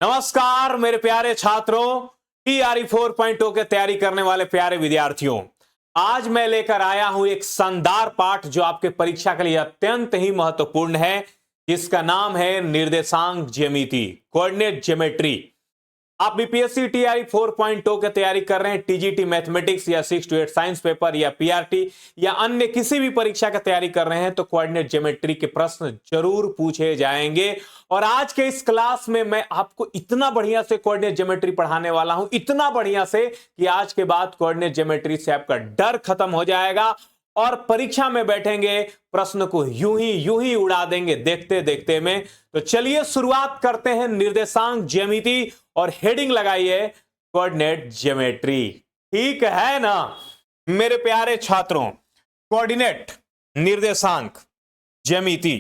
नमस्कार मेरे प्यारे छात्रों, टीआरई 4.0 के तैयारी करने वाले प्यारे विद्यार्थियों। आज मैं लेकर आया हूं एक शानदार पाठ जो आपके परीक्षा के लिए अत्यंत ही महत्वपूर्ण है, जिसका नाम है निर्देशांक ज्यामिति, कोऑर्डिनेट ज्योमेट्री। आप बीपीएससी टीआरई 4.0 की तैयारी कर रहे हैं, टीजीटी मैथमेटिक्स या 6 to 8 साइंस पेपर या पीआरटी या अन्य किसी भी परीक्षा की तैयारी कर रहे हैं तो कोऑर्डिनेट ज्योमेट्री के प्रश्न जरूर पूछे जाएंगे। और आज के इस क्लास में मैं आपको इतना बढ़िया से कोऑर्डिनेट ज्योमेट्री पढ़ाने वाला हूं, इतना बढ़िया से कि आज के बाद कोऑर्डिनेट ज्योमेट्री से आपका डर खत्म हो जाएगा और परीक्षा में बैठेंगे प्रश्न को यूं ही उड़ा देंगे देखते देखते में। तो चलिए शुरुआत करते हैं निर्देशांक ज्यामिति और हेडिंग लगाइए कोऑर्डिनेट ज्योमेट्री। ठीक है ना मेरे प्यारे छात्रों, कोऑर्डिनेट निर्देशांक ज्यामिति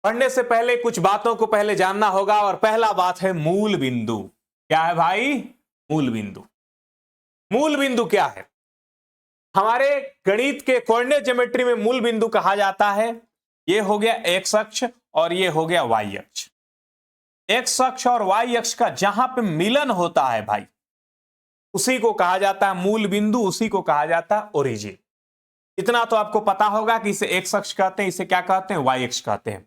पढ़ने से पहले कुछ बातों को पहले जानना होगा और पहला बात है मूल बिंदु। क्या है भाई? मूल बिंदु। मूल बिंदु क्या है? हमारे गणित के कोऑर्डिनेट ज्योमेट्री में मूल बिंदु कहा जाता है, यह हो गया एक्स अक्ष और यह हो गया वाई अक्ष। एक्स अक्ष और वाई अक्ष का जहां पे मिलन होता है भाई, उसी को कहा जाता है मूल बिंदु, उसी को कहा जाता है ओरिजिन। इतना तो आपको पता होगा कि इसे एक्स अक्ष कहते हैं, इसे क्या कहते हैं? वाई अक्ष कहते हैं।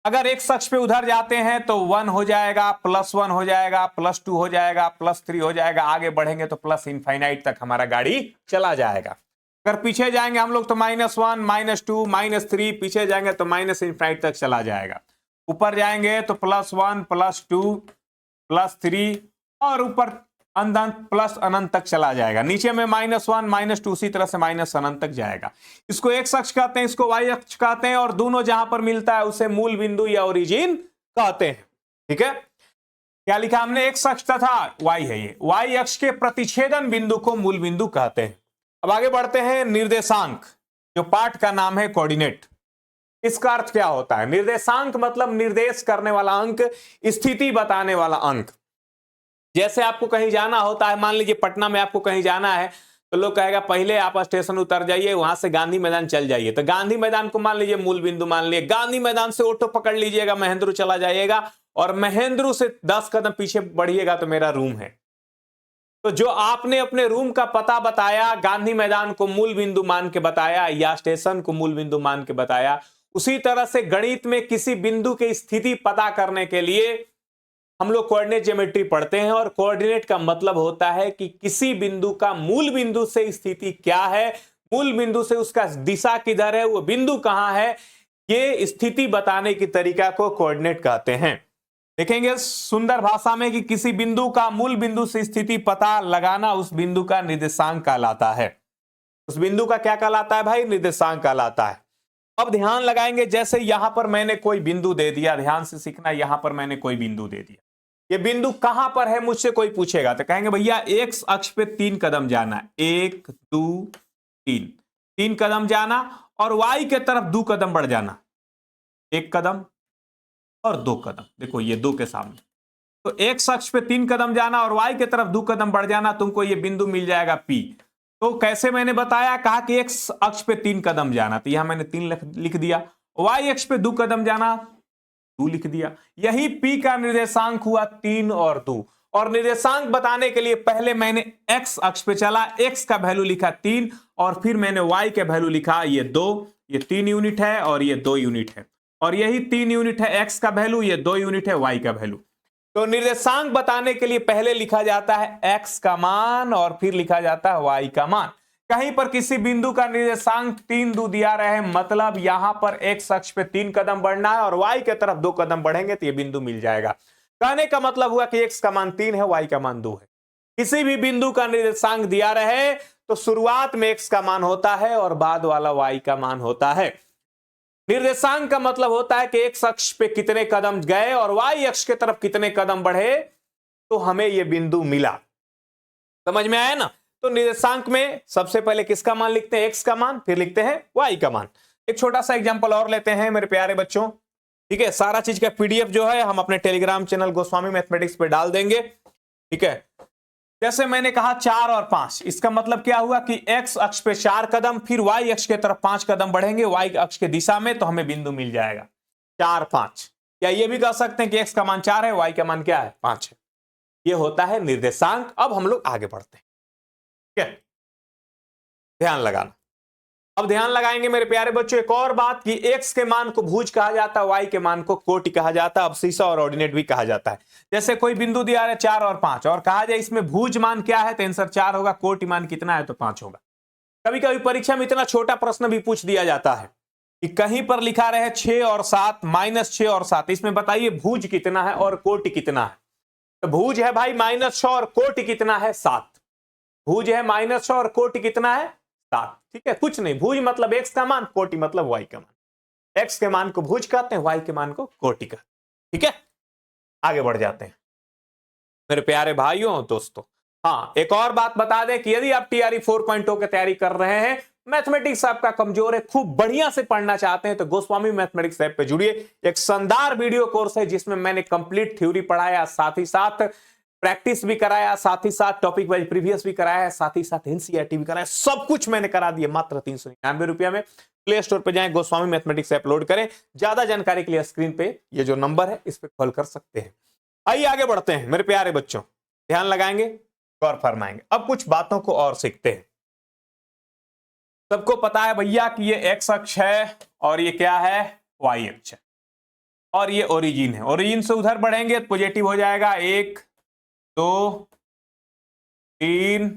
अगर एक्स अक्ष पे उधर जाते हैं तो 1 हो जाएगा, +1 हो जाएगा, +2 हो जाएगा, +3 हो जाएगा, आगे बढ़ेंगे तो प्लस इनफाइनाइट तक हमारा गाड़ी चला जाएगा। अगर पीछे जाएंगे हम लोग तो -1, -2, -3, पीछे जाएंगे तो माइनस इनफाइनाइट तक चला जाएगा। ऊपर जाएंगे तो +1, +2, +3 और ऊपर अनंत प्लस अनंत तक चला जाएगा। नीचे में -1, -2 उसी तरह से माइनस अनंत तक जाएगा। इसको एक्स अक्ष कहते हैं, इसको वाई अक्ष कहते हैं और दोनों जहां पर मिलता है उसे मूल बिंदु या ओरिजिन कहते हैं। ठीक है, क्या लिखा हमने? एक्स अक्ष तथा वाई है ये, वाई अक्ष के प्रतिच्छेदन बिंदु को मूल बिंदु कहते हैं। अब आगे बढ़ते हैं। निर्देशांक, जो पाठ का नाम है कोऑर्डिनेट, इसका अर्थ क्या होता है? निर्देशांक मतलब निर्देश करने वाला अंक, स्थिति बताने वाला अंक। जैसे आपको कहीं जाना होता है, मान लीजिए पटना में आपको कहीं जाना है तो लोग कहेगा पहले आप स्टेशन उतर जाइए, वहां से गांधी मैदान चल जाइए। तो गांधी मैदान को मान लीजिए मूल बिंदु मान लीजिए, गांधी मैदान से ऑटो पकड़ लीजिएगा, महेंद्र चला जाइएगा और महेंद्र से 10 कदम पीछे बढ़िएगा तो मेरा रूम है। तो जो आपने अपने रूम का पता बताया, गांधी मैदान को मूल बिंदु मान के बताया या स्टेशन को मूल बिंदु मान के बताया, उसी तरह से गणित में किसी बिंदु की स्थिति पता करने के लिए हम लोग कोऑर्डिनेट ज्योमेट्री पढ़ते हैं। और कोऑर्डिनेट का मतलब होता है कि किसी बिंदु का मूल बिंदु से स्थिति क्या है, मूल बिंदु से उसका दिशा किधर है, वो बिंदु कहां है, ये स्थिति बताने की तरीका को कोऑर्डिनेट कहते हैं। देखेंगे सुंदर भाषा में कि किसी बिंदु का मूल बिंदु से स्थिति पता लगाना उस बिंदु का निर्देशांक कहलाता है। उस बिंदु का क्या कहलाता है भाई? निर्देशांक कहलाता है। अब ध्यान लगाएंगे, जैसे यहां पर मैंने कोई बिंदु दे दिया, ध्यान से सीखना, यहां पर मैंने कोई बिंदु दे दिया, ये बिंदु कहां पर है मुझसे कोई पूछेगा तो कहेंगे भैया एक्स अक्ष पे 3 कदम जाना है, 1 2 3 कदम जाना, और वाई के तरफ 2 कदम बढ़ जाना, 1 कदम और 2 कदम। देखो ये 2 के सामने, तो एक्स अक्ष पे 3 कदम जाना और वाई के तरफ 2 कदम बढ़ जाना, तुमको ये बिंदु मिल जाएगा पी। तो कैसे मैंने बताया? कहा कि एक्स अक्ष पे 3 कदम जाना, तो यहां मैंने 3 लिख दिया, वाई अक्ष पे 2 कदम जाना 2 लिख दिया। यही P का निर्देशांक हुआ 3 और 2। और निर्देशांक बताने के लिए पहले मैंने x अक्ष पे चला, x का वैल्यू लिखा 3 और फिर मैंने y का वैल्यू लिखा ये 2। ये 3 यूनिट है और ये 2 यूनिट है, और यही 3 यूनिट है x का वैल्यू, ये 2 यूनिट है y का वैल्यू। तो निर्देशांक बताने के लिए पहले लिखा जाता है x का मान और फिर लिखा जाता है y का मान। कहीं पर किसी बिंदु का निर्देशांक 3 2 दिया रहे, मतलब यहां पर x अक्ष पे 3 कदम बढ़ना है और y के तरफ 2 कदम बढ़ेंगे तो ये बिंदु मिल जाएगा। कहने का मतलब हुआ कि x का मान 3 है, y का मान 2 है। किसी भी बिंदु का निर्देशांक दिया रहे तो शुरुआत में x का मान होता है और बाद वाला y का मान होता है। निर्देशांक का मतलब होता है कि x अक्ष पे कितने कदम गए और y अक्ष के तरफ कितने कदम बढ़े तो हमें यह बिंदु मिला। समझ में आया ना? तो निर्देशांक में सबसे पहले किसका मान लिखते हैं? x का मान, फिर लिखते हैं y का मान। एक छोटा सा एग्जांपल और लेते हैं मेरे प्यारे बच्चों। ठीक है, सारा चीज का पीडीएफ जो है हम अपने टेलीग्राम चैनल गोस्वामी मैथमेटिक्स पे डाल देंगे। ठीक है, जैसे मैंने कहा 4 और 5, इसका मतलब क्या हुआ कि x अक्ष पे 4 कदम, फिर y अक्ष के तरफ 5 कदम बढ़ेंगे y अक्ष के दिशा में, तो हमें बिंदु मिल जाएगा 4 5। या ये भी कह सकते हैं कि x का मान 4 है, y का मान क्या है 5 है। ये होता है निर्देशांक। अब हम लोग आगे बढ़ते हैं, ठीक है, ध्यान लगाना। अब ध्यान लगाएंगे मेरे प्यारे बच्चों एक और बात कि x के मान को भुज कहा जाता है, y के मान को कोटि कहा जाता है, अबसीसा और ऑर्डिनेट भी कहा जाता है। जैसे कोई बिंदु दिया है 4 और 5 और कहा जाए इसमें भुज मान क्या है, तो आंसर 4 होगा, कोटि मान कितना है तो 5 होगा। कभी कभी परीक्षा में इतना छोटा प्रश्न भी पूछ दिया जाता है कि कहीं पर लिखा रहे 6 और 7 -6 और 7, इसमें बताइए भुज कितना है और कोटि कितना है। तो भुज है भाई -6 और कोटि कितना है 7। भुज है -6 और कोटि कितना है 7, ठीक है, कुछ नहीं। भुज मतलब x का मान, कोटि मतलब y का मान। x के मान को भुज कहते हैं, y के मान को कोटि कहते हैं, ठीक है। आगे बढ़ जाते हैं मेरे प्यारे भाइयों दोस्तों। हाँ, एक और बात बता दें कि यदि आप टीआरई 4.0 की तैयारी कर रहे हैं, मैथमेटिक्स आपका कमजोर है, खूब बढ़िया से पढ़ना चाहते हैं, तो गोस्वामी मैथमेटिक्स ऐप पे जुड़िए। एक शानदार वीडियो कोर्स है जिसमें मैंने कंप्लीट थ्योरी पढ़ाया, साथ ही साथ प्रैक्टिस भी कराया, साथ ही साथ टॉपिक वाइज प्रीवियस भी कराया है, साथ ही साथ एनसीईआरटी भी कराया, सब कुछ मैंने करा दिया मात्र 399 रुपया में। प्ले स्टोर पे जाएं, गोस्वामी मैथमेटिक्स ऐप लोड करें। ज्यादा जानकारी के लिए स्क्रीन पे ये जो नंबर है इस पे कॉल कर सकते हैं। आइए आगे बढ़ते हैं मेरे प्यारे बच्चों, ध्यान लगाएंगे, गौर फरमाएंगे। अब कुछ बातों को और सीखते हैं। सबको पता है भैया कि ये एक्स अक्ष है और ये क्या है, वाई अक्ष है, और ये ओरिजिन है। ओरिजिन से उधर बढ़ेंगे तो पॉजिटिव हो जाएगा, 1 2 3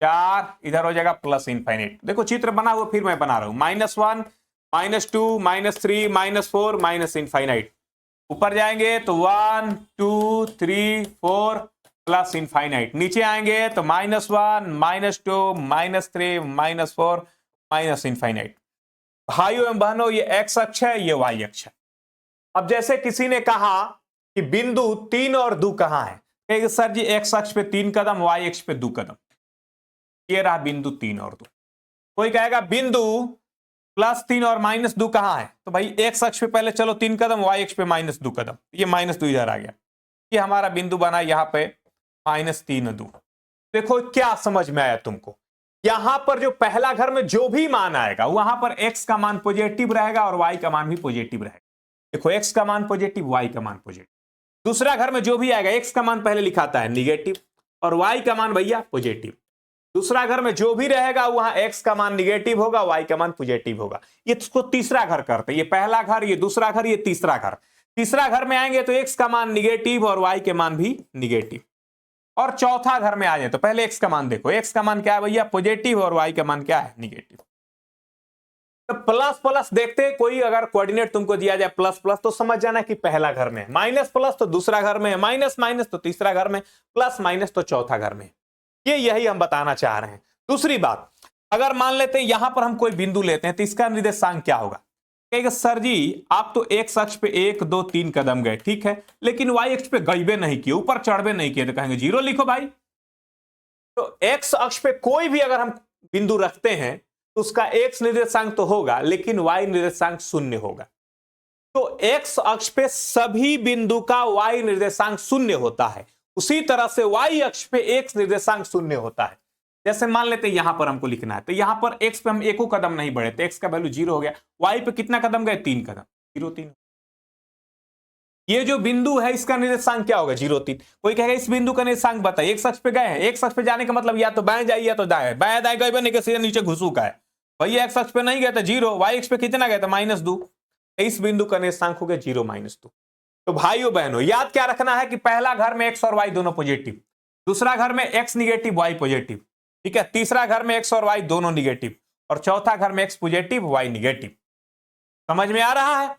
4, इधर हो जाएगा प्लस इनफाइनाइट। देखो चित्र बना हुआ फिर मैं बना रहा हूं, -1 -2 -3 -4 माइनस इनफाइनाइट। ऊपर जाएंगे तो 1 2 3 4 प्लस इनफाइनाइट। नीचे आएंगे तो -1 -2 -3 -4 माइनस इनफाइनाइट। भाइयों एवं बहनों, ये एक्स अक्ष है, ये वाई अक्ष है। अब जैसे किसी ने कहा कि बिंदु 3 और 2 कहां है, कहेगा सर जी एक्स अक्ष पे 3 कदम, वाई अक्ष पे 2 कदम। ये रहा बिंदु 3 और 2। कोई कहेगा बिंदु +3 और -2 कहां है, तो भाई एक्स अक्ष पे पहले चलो 3 कदम, वाई अक्ष पे -2 कदम। ये -2 इधर आ गया, ये हमारा बिंदु बना यहां पे -3 2। देखो क्या समझ में आया तुमको, यहां पर जो पहला घर में जो भी मान आएगा वहां पर x का मान पॉजिटिव रहेगा और y का मान भी पॉजिटिव रहेगा। देखो x का मान पॉजिटिव, y का मान पॉजिटिव। दूसरा घर में जो भी आएगा x का मान पहले लिखाता है निगेटिव और y का मान भैया पॉजिटिव। दूसरा घर में जो भी रहेगा वहां x का मान निगेटिव होगा, y का मान पॉजिटिव होगा। ये इसको तीसरा घर करते हैं, ये पहला घर, ये दूसरा घर, ये तीसरा घर। तीसरा घर में आएंगे तो x का मान निगेटिव और y के मान भी निगेटिव। और चौथा घर में आ जाए तो पहले x का मान देखो, x का मान क्या है भैया पॉजिटिव और y का मान क्या है निगेटिव। तो प्लस प्लस देखते हैं, कोई अगर कोऑर्डिनेट तुमको दिया जाए प्लस प्लस तो समझ जाना कि पहला घर में है, माइनस प्लस तो दूसरा घर में है, माइनस माइनस तो तीसरा घर में, प्लस माइनस तो चौथा घर में। ये यही हम बताना चाह रहे हैं। दूसरी बात, अगर मान लेते हैं यहां पर हम कोई बिंदु लेते हैं तो इसका निर्देशांक क्या होगा। कहेगा सर जी आप तो एक्स अक्ष पे 1 2 3 कदम गए, ठीक है, लेकिन वाई अक्ष पे गईबे नहीं किए, ऊपर चढ़बे नहीं किए, तो कहेंगे 0 लिखो भाई। तो एक्स अक्ष पे कोई भी अगर हम बिंदु रखते हैं तो उसका एक्स निर्देशांक तो होगा लेकिन वाई निर्देशांक 0 होगा। तो एक्स अक्ष पे सभी बिंदु का वाई निर्देशांक 0 होता है, उसी तरह से वाई अक्ष पे एक्स निर्देशांक 0 होता है। जैसे मान लेते हैं यहां पर हमको लिखना है तो यहां पर x पे हम एको कदम नहीं बढ़े तो x का वैल्यू 0 हो गया। y पे कितना कदम गए 3 कदम, 0 3। ये जो बिंदु है इसका निर्देशांक क्या होगा 0 3। कोई कहेगा इस बिंदु का निर्देशांक बताइए, x अक्ष पे गए हैं, x अक्ष पे जाने का मतलब या तो बाएं जाइए या तो दाएं, बाएं दाएं गए नहीं, सीधे नीचे घुसू का है भैया। x अक्ष पे नहीं गए तो 0, y अक्ष पे कितना गए तो -2, इस बिंदु का निर्देशांक हो गया 0 -2। तो भाइयों बहनों याद क्या रखना है कि पहला घर में x और y दोनों पॉजिटिव, दूसरा घर में x निगेटिव y पॉजिटिव, ठीक है, तीसरा घर में x और y दोनों निगेटिव और चौथा घर में x पॉजिटिव y निगेटिव। समझ में आ रहा है।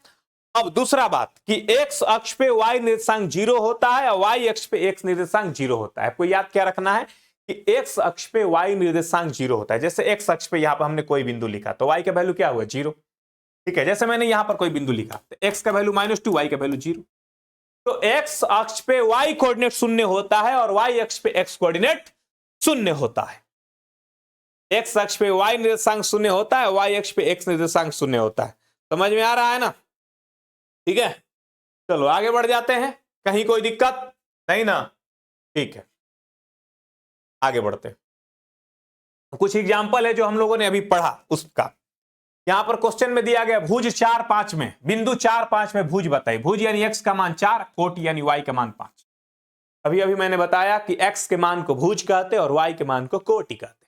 अब दूसरा बात कि x अक्ष पे y निर्देशांक 0 होता है और y अक्ष पे x निर्देशांक 0 होता है। आपको याद क्या रखना है कि x अक्ष पे y निर्देशांक 0 होता है। जैसे x अक्ष पे यहां पर हमने कोई बिंदु लिखा तो y का वैल्यू क्या हुआ 0, ठीक है। जैसे मैंने यहां पर कोई बिंदु लिखा तो x का वैल्यू -2, y का वैल्यू 0। तो x अक्ष पे y कोऑर्डिनेट 0 होता है और y अक्ष पे x कोऑर्डिनेट 0 होता है। x अक्ष पे y निर्देशांक 0 होता है, y अक्ष पे x निर्देशांक 0 होता है। समझ में आ रहा है ना, ठीक है। चलो आगे बढ़ जाते हैं, कहीं कोई दिक्कत नहीं ना, ठीक है। आगे बढ़ते हैं। कुछ एग्जाम्पल है जो हम लोगों ने अभी पढ़ा उसका। यहां पर क्वेश्चन में दिया गया भुज 4 5 में, बिंदु 4 5 में भुज बताइए। भुज यानी x का मान 4, कोटि यानी y का मान 5। अभी अभी मैंने बताया कि x के मान को भुज कहते और y के मान को कोटि कहते।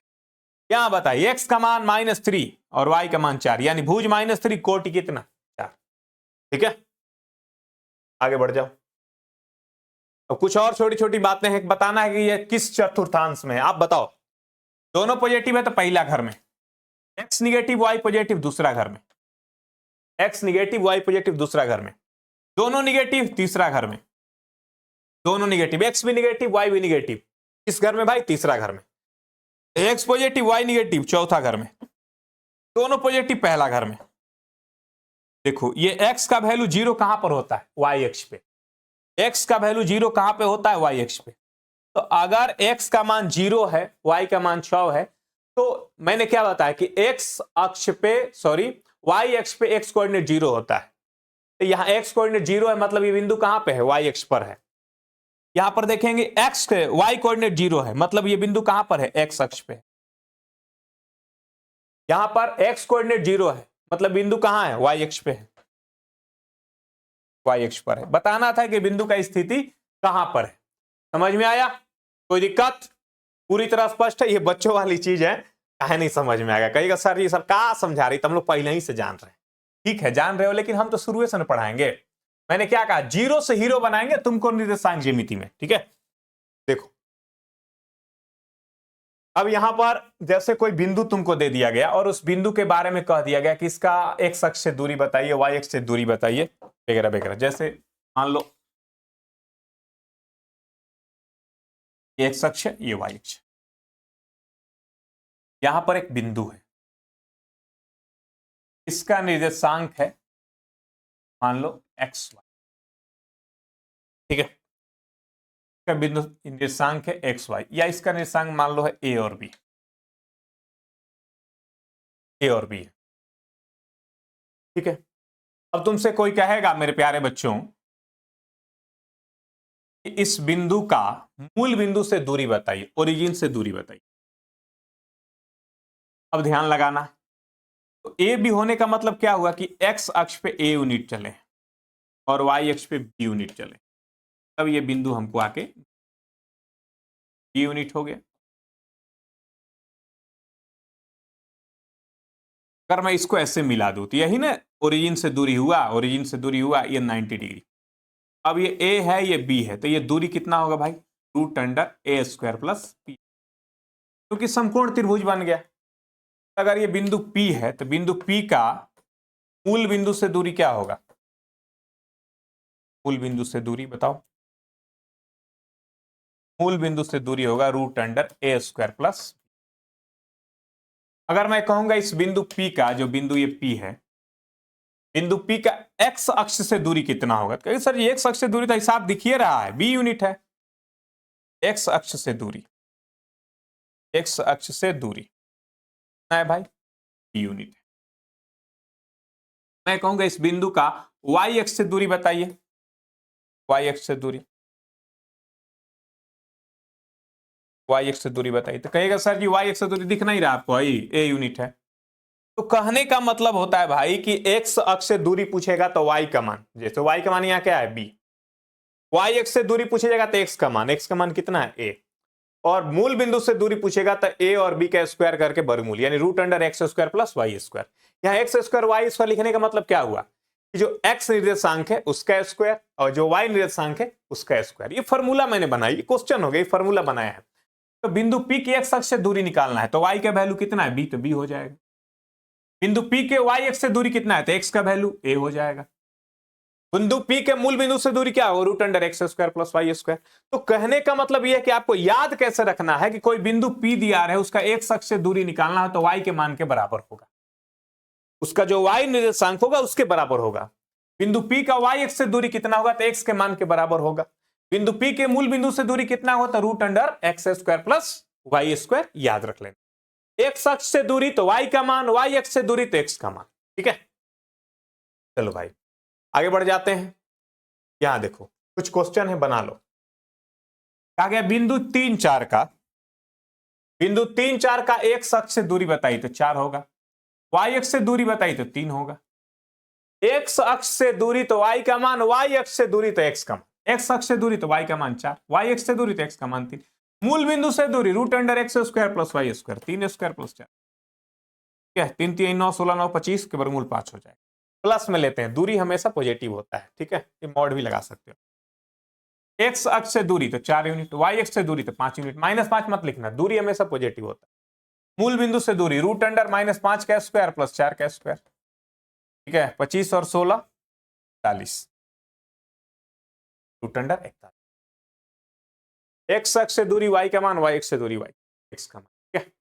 यहां बताइए x का मान -3 और y का मान 4, यानी भुज -3 कोटि कितना 4। ठीक है, आगे बढ़ जाओ। अब कुछ और छोटी छोटी बातें हैं, बताना है कि ये किस चतुर्थांश में है। आप बताओ, दोनों पॉजिटिव है तो पहला घर में, x निगेटिव y पॉजिटिव दूसरा घर में, x निगेटिव y पॉजिटिव दूसरा घर में, दोनों निगेटिव तीसरा घर में, दोनों निगेटिव, x भी निगेटिव y भी निगेटिव, किस घर में भाई तीसरा घर में, x पॉजिटिव y निगेटिव चौथा घर में, दोनों पॉजिटिव पहला घर में। देखो ये x का वैल्यू 0 कहां पर होता है, y अक्ष पे। x का वैल्यू 0 कहां पे होता है, y अक्ष पे। तो अगर x का मान 0 है, y का मान 6 है, तो मैंने क्या बताया कि x अक्ष पे y अक्ष पे x कोऑर्डिनेट 0 होता है। तो यहां x कोऑर्डिनेट 0 है, मतलब ये बिंदु कहां पे है, y अक्ष पर है। यहां पर देखेंगे x के y कोऑर्डिनेट 0 है, मतलब ये बिंदु कहां पर है, x अक्ष पे। यहां पर x कोऑर्डिनेट 0 है, मतलब बिंदु कहां है, y अक्ष पे है, y अक्ष पर है। बताना था कि बिंदु का स्थिति कहां पर है। समझ में आया, कोई दिक्कत, पूरी तरह स्पष्ट है। ये बच्चों वाली चीज है, काहे नहीं समझ में आएगा, कहेगा सर ये सर क्या समझा रही, तुम लोग पहले ही से जान रहे हैं। ठीक है जान रहे हो, लेकिन हम तो शुरू से पढ़ाएंगे। मैंने क्या कहा, 0 से हीरो बनाएंगे तुमको निर्देशांक ज्यामिति में। ठीक है, देखो अब यहां पर जैसे कोई बिंदु तुमको दे दिया गया और उस बिंदु के बारे में कह दिया गया कि इसका x अक्ष से दूरी बताइए, y अक्ष से दूरी बताइए, वगैरह वगैरह। जैसे मान लो ये x अक्ष है, ये y अक्ष। यहां पर एक बिंदु है, इसका निर्देशांक है मान लो xy। ठीक है, इसका बिंदु निर्देशांक है xy, या इसका निर्देशांक मान लो है a और b, a और b है। ठीक है, अब तुमसे कोई कहेगा मेरे प्यारे बच्चों कि इस बिंदु का मूल बिंदु से दूरी बताइए, ओरिजिन से दूरी बताइए। अब ध्यान लगाना, तो ए बी होने का मतलब क्या हुआ कि x अक्ष पे a यूनिट चले और y अक्ष पे b यूनिट चले, तब ये बिंदु हमको आके b यूनिट हो गया। अगर मैं इसको ऐसे मिला दूं तो यही ना ओरिजिन से दूरी हुआ, ओरिजिन से दूरी हुआ ये 90 डिग्री। अब ये a है ये b है, तो ये दूरी कितना होगा भाई, √a² प्लस p, क्योंकि समकोण त्रिभुज बन गया। अगर ये बिंदु P है तो बिंदु P का मूल बिंदु से दूरी क्या होगा, मूल बिंदु से दूरी बताओ, मूल बिंदु से दूरी होगा √a² प्लस। अगर मैं कहूंगा इस बिंदु P का, जो बिंदु ये P है, बिंदु P का x अक्ष से दूरी कितना होगा, तो सर ये x अक्ष से दूरी तो हिसाब दिखिए रहा है, b यूनिट है। x अक्ष से दूरी, x अक्ष से दूरी कितना है भाई, b यूनिट है। मैं कहूंगा इस बिंदु का y अक्ष से दूरी बताइए, y अक्ष से दूरी, y अक्ष से दूरी बताइए, तो कहेगा सर जी y अक्ष से दूरी दिख नहीं रहा आपको, a यूनिट है। तो कहने का मतलब होता है भाई कि x अक्ष से दूरी पूछेगा तो y का मान, जैसे y का मान यहाँ क्या है b, y अक्ष से दूरी पूछेगा तो x का मान कितना है a, और मूल बिंदु से दूरी पूछेगा तो a और b का स्क्वायर करके वर्गमूल, यानी √x² प्लस y²। यहाँ x² y² लिखने का मतलब क्या हुआ कि जो x निर्देशांक है उसका स्क्वायर और जो y निर्देशांक है उसका स्क्वायर। ये फॉर्मूला मैंने बनाई, ये क्वेश्चन हो गया, फॉर्मूला बनाया है। तो बिंदु P की x अक्ष से दूरी निकालना है तो y का वैल्यू कितना है, b, तो b हो जाएगा। बिंदु P के y अक्ष से दूरी कितना है, तो x का वैल्यू a हो जाएगा। बिंदु P के मूल बिंदु से दूरी क्या हो, √x² प्लस y²। तो कहने का मतलब यह है कि आपको याद कैसे रखना है कि कोई बिंदु P दिया है, उसका x अक्ष से दूरी निकालना है तो y के मान के बराबर होगा, उसका जो y निर्देशांक होगा उसके बराबर होगा। बिंदु P का y अक्ष से दूरी कितना होगा, तो x के मान के बराबर होगा। बिंदु P के मूल बिंदु से दूरी कितना होगा, तो √x² प्लस y², याद रख लेना। x अक्ष से दूरी तो y का मान, y अक्ष से दूरी तो x का मान। ठीक है, चलो भाई आगे बढ़ जाते हैं। यहां देखो कुछ क्वेश्चन है, बना लो। कहा गया बिंदु 3 4 का, बिंदु 3 4 का x अक्ष से दूरी बताइए, तो 4 होगा। वाई अक्ष से दूरी बताई तो 3 होगा। एक्स अक्ष से दूरी तो y का मान, y अक्ष से दूरी तो x का मान, x अक्ष से दूरी तो y का मान 4, y अक्ष से दूरी तो x का मान 3, मूल बिंदु से दूरी √x² प्लस y², 3² प्लस 4, ठीक है, 3 3 9 16 9 25 के वर्गमूल 5 हो जाएगा। प्लस में लेते हैं, दूरी हमेशा पॉजिटिव होता है, ठीक है, ये मॉड भी लगा सकते हो। एक्स अक्ष से दूरी तो 4 यूनिट, वाई अक्ष से दूरी तो 5 यूनिट, -5 मत लिखना, दूरी हमेशा पॉजिटिव होता है। मूल बिंदु से दूरी √−5² प्लस 4², ठीक है, 25 और 16 40, √41। एक्स अक्ष से दूरी y का मान, y अक्ष से दूरी y x का मान, ठीक है,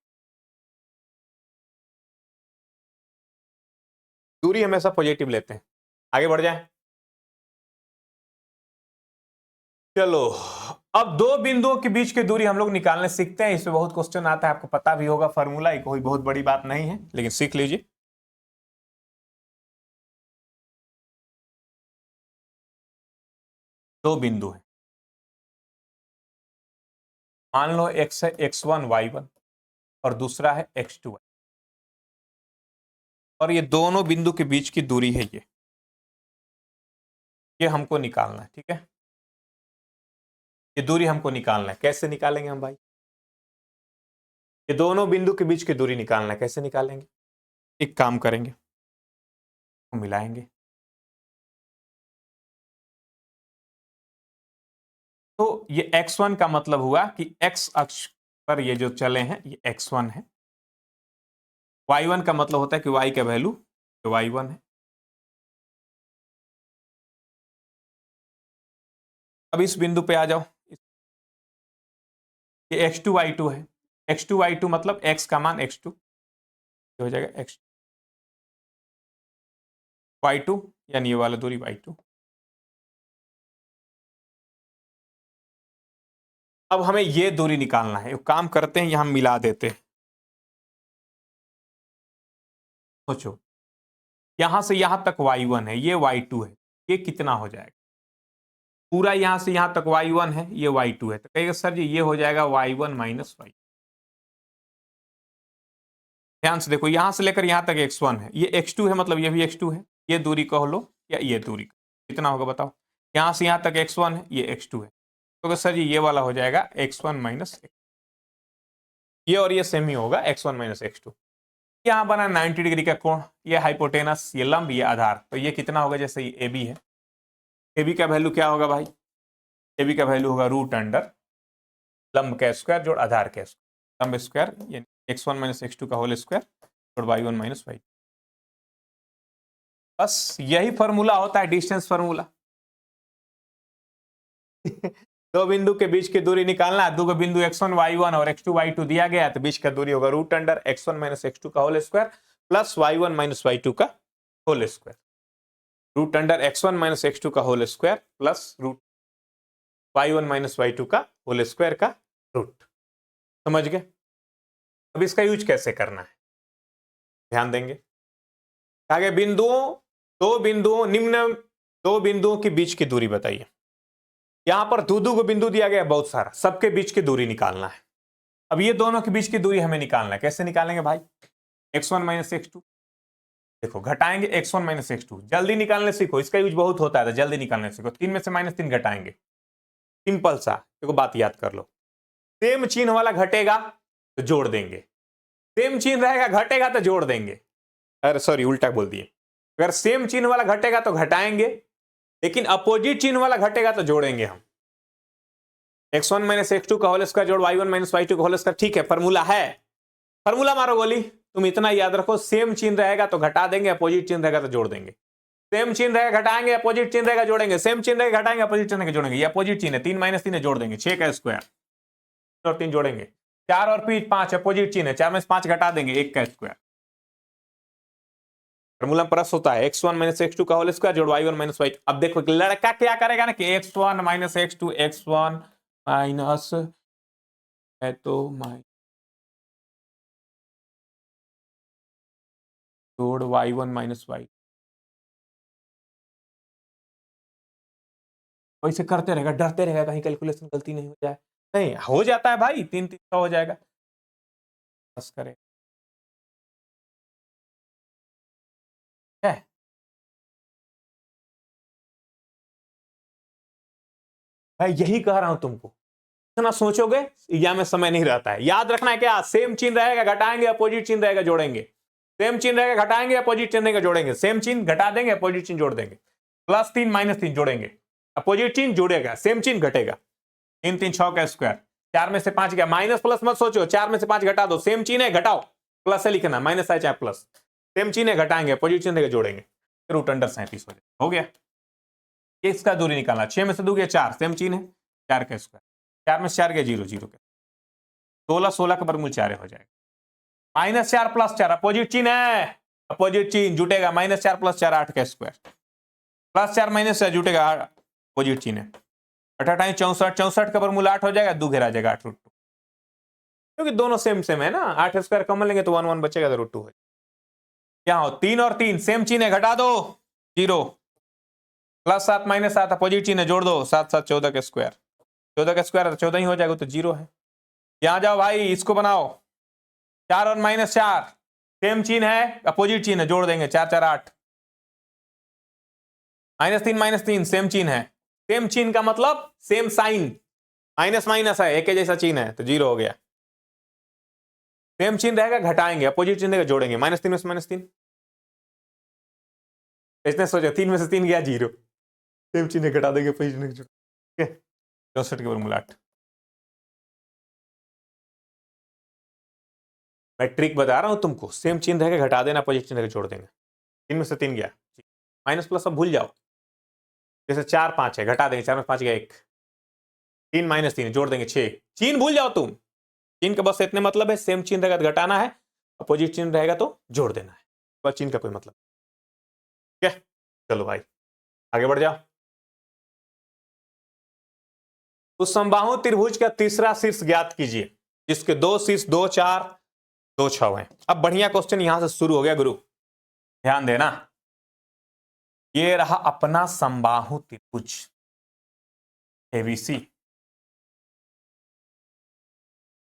दूरी हमेशा पॉजिटिव लेते हैं। आगे बढ़ जाए, चलो अब दो बिंदुओं के बीच की दूरी हम लोग निकालने सीखते हैं। इसमें बहुत क्वेश्चन आता है, आपको पता भी होगा फॉर्मूला, कोई बहुत बड़ी बात नहीं है, लेकिन सीख लीजिए। दो बिंदु है, मान लो x है x1 y1 और दूसरा है x2 और ये दोनों बिंदु के बीच की दूरी है, ये हमको निकालना है, ठीक है, ये दूरी हमको निकालना है। कैसे निकालेंगे हम भाई? ये दोनों बिंदु के बीच की दूरी निकालना है, कैसे निकालेंगे? एक काम करेंगे, मिलाएंगे, तो ये x1 का मतलब हुआ कि x अक्ष पर ये जो चले हैं ये x1 है, y1 का मतलब होता है कि y का वैल्यू y1 है। अब इस बिंदु पे आ जाओ, ये x2 y2 है, x2 y2 मतलब x का मान x2 हो जाएगा, x y2 यानी ये वाला दूरी y2। अब हमें ये दूरी निकालना है, एक काम करते हैं यहां मिला देते हैं। सोचो, यहां से यहां तक y1 है, ये y2 है, ये कितना हो जाएगा? पूरा यहां से यहां तक y1 है, ये y2 है, तो कहेगा सर जी ये हो जाएगा y1 माइनस y। ध्यान से देखो, यहां से लेकर यहां तक x1 है, ये x2 है, मतलब ये भी x2 है, ये दूरी कह लो या ये दूरी कितना होगा बताओ? यहां से यहां तक x1 है, ये x2 है, तो सर जी ये वाला हो जाएगा x1 माइनस x। ये और ये सेम ही होगा, x1 माइनस x2। यहां बना 90 डिग्री का कोण, ये हाइपोटेनस, ये लंब, ये आधार, तो ये कितना होगा? जैसे ये AB है, AB का वैल्यू क्या होगा भाई? AB का वैल्यू होगा √अंडर लंब का स्क्वायर जोड़ आधार का स्क्वायर, लंब स्क्वायर यानी x1 माइनस x2 का होल स्क्वायर जोड़ y1 माइनस y। बस यही फॉर्मूला होता है डिस्टेंस फार्मूला। दो बिंदु के बीच की दूरी निकालना है, दो बिंदु x1 y1 और x2 y2 दिया गया है, तो बीच का दूरी होगा √अंडर x1 माइनस x2 का whole square plus y1 minus y2 का whole square, √under x1 minus x2 का whole square plus y1 minus y2 का होल स्क्वायर का रूट। समझ गए? अब इसका यूज कैसे करना है, ध्यान देंगे। आगे बिंदुओं, दो बिंदुओं के बीच की दूरी बताइए। यहां पर दो को बिंदु दिया गया बहुत सारा, सबके बीच की दूरी निकालना है। अब ये दोनों के बीच की दूरी हमें निकालना है, कैसे निकालेंगे भाई? x1 माइनस x2, देखो घटाएंगे x1 माइनस x2, जल्दी निकालने सीखो, इसका यूज बहुत होता है, तो जल्दी निकालने सीखो। 3 में से -3 घटाएंगे, सिंपल सा, देखो बात याद कर लो, सेम चिन्ह वाला घटेगा तो जोड़ देंगे, सेम चिन्ह रहेगा घटेगा तो जोड़ देंगे, अरे सॉरी उल्टा बोल दिए, अगर सेम चिन्ह वाला घटेगा तो घटाएंगे, लेकिन अपोजिट चिन्ह वाला घटेगा तो जोड़ेंगे हम। x1 माइनस x2 का होल स्क्वायर जोड़ y1 माइनस y2 का होल स्क्वायर, ठीक है, फॉर्मूला है, फॉर्मूला मारो गोली। तुम इतना याद रखो, सेम चिन्ह रहेगा तो घटा देंगे, अपोजिट चिन्ह रहेगा तो जोड़ देंगे, सेम चिन्ह रहेगा घटाएंगे, अपोजिट चिन्ह रहेगा जोड़ेंगे, सेम चिन्ह रहेगा घटाएंगे, अपोजिट चिन्ह रहेगा जोड़ेंगे। ये अपोजिट चिन्ह है, 3 माइनस 3 है, जोड़ देंगे, 6 का स्क्वायर और 3 जोड़ेंगे, 4 और 5 अपोजिट चिन्ह है, 4 में से 5 घटा देंगे, 1 का स्क्वायर। फॉर्मूला प्लस होता है x1 माइनस x2 का होल स्क्वायर जोड़ y1 माइनस y2। अब देखो लड़का क्या करेगा ना कि x1 minus x2, x1 minus है तो जोड़ y1 माइनस y, वैसे करते रहेगा, डरते रहेगा कहीं कैलकुलेशन गलती नहीं हो जाए, नहीं हो जाता है भाई, 3 3 हो जाएगा, बस करें। है। मैं यही कह रहा हूं तुमको, इतना सोचोगे एग्जाम में समय नहीं रहता है। याद रखना है क्या, सेम चिन्ह रहेगा घटाएंगे, अपोजिट चिन्ह रहेगा जोड़ेंगे, सेम चिन्ह रहेगा घटाएंगे, अपोजिट चिन्ह रहेगा जोड़ेंगे, सेम चिन्ह घटा देंगे, अपोजिट चिन्ह जोड़ देंगे, +3 -3 जोड़ेंगे, अपोजिट चिन्ह जुड़ेगा, सेम चिन्ह घटेगा। 3 3 6 का स्क्वायर, 4 में से 5 गया, माइनस प्लस मत सोचो, 4 में से 5 घटा दो, सेम चिन्ह है घटाओ, प्लस से लिखना, माइनस है चाहे प्लस, सेम चिन्ह है घटाएंगे, अपोजिट चिन्ह जोड़ेंगे, √37 हो गया। इसका दूरी निकालना, 6 में से 2 गया 4, सेम चिन्ह है, 4 का स्क्वायर, 4 में से 4 गया 0 0 का, 16 16 का वर्गमूल 4 हो जाएगा, -4 + 4 अपोजिट चिन्ह है, अपोजिट चिन्ह जुटेगा, -4 + 4 8 का स्क्वायर, +4 -4 जुटेगा, अपोजिट चिन्ह है, 8 8 64, 64 का वर्गमूल 8 हो जाएगा, 2 घेरा जाएगा 8 √2, क्योंकि दोनों सेम सेम है ना, 8 स्क्वायर कॉमन लेंगे तो 1 1 बचेगा तो √2 है। क्या हो, 3 और 3 सेम चिन्ह है, घटा दो 0, +7 -7 अपोजिट चिन्ह जोड़ दो, 7 7 14 का स्क्वायर, 14 का स्क्वायर 14 ही हो जाएगा तो 0 है। यहां जाओ भाई, इसको बनाओ, 4 और -4 सेम चिन्ह है, अपोजिट चिन्ह जोड़ देंगे, 4 4 8, -3 -3 सेम चिन्ह है, सेम चिन्ह का मतलब सेम साइन, माइनस माइनस है, एक ही जैसा चिन्ह है तो 0 हो गया। सेम चिन्ह रहेगा घटाएंगे, अपोजिट चिन्ह रहेगा जोड़ेंगे, -3 में से -3, इसने सोचा 3 में से 3 गया 0, सेम चिन्ह घटा देंगे, अपोजिट चिन्ह जोड़, ठीक है, 64 के वर्गमूल 8। मैं ट्रिक बता रहा हूं तुमको, सेम चिन्ह रहेगा घटा देना, अपोजिट चिन्ह जोड़ देंगे, 3 में से 3 गया, माइनस प्लस अब भूल जाओ, जैसे 4 5 है, घटा देंगे, 4 में 5 गया 1, 3 -3 जोड़ देंगे 6, चिन्ह भूल जाओ तुम, चिन्ह का बस इतने मतलब है, सेम चिन्ह रहेगा तो घटाना है, अपोजिट चिन्ह रहेगा तो जोड़ देना है, बस चिन्ह का कोई मतलब, ठीक है। चलो भाई आगे बढ़ जाओ। उस समबाहु त्रिभुज का तीसरा शीर्ष ज्ञात कीजिए जिसके 2 शीर्ष 2 4 2 6 हैं। अब बढ़िया क्वेश्चन यहां से शुरू हो गया गुरु, ध्यान देना, ये रहा अपना समबाहु त्रिभुज एबीसी।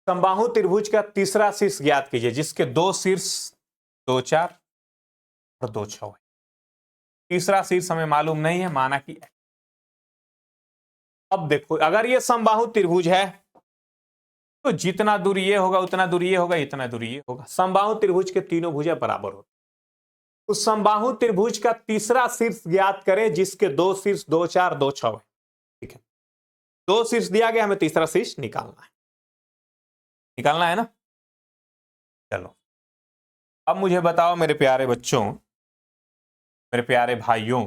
समबाहु त्रिभुज का तीसरा शीर्ष ज्ञात कीजिए जिसके 2 शीर्ष 2 4 और 2 6 है। तीसरा शीर्ष हमें मालूम नहीं है, माना कि अब देखो, अगर ये समबाहु त्रिभुज है तो जितना दूरी ये होगा उतना दूरी ये होगा, इतना दूरी ये होगा। समबाहु त्रिभुज के तीनों भुजा बराबर होते, उस समबाहु त्रिभुज का तीसरा शीर्ष ज्ञात करें जिसके 2 शीर्ष 2 4 2 6 है। ठीक है, 2 शीर्ष दिया गया, हमें तीसरा शीर्ष निकालना है ना। चलो अब मुझे बताओ मेरे प्यारे बच्चों, मेरे प्यारे भाइयों,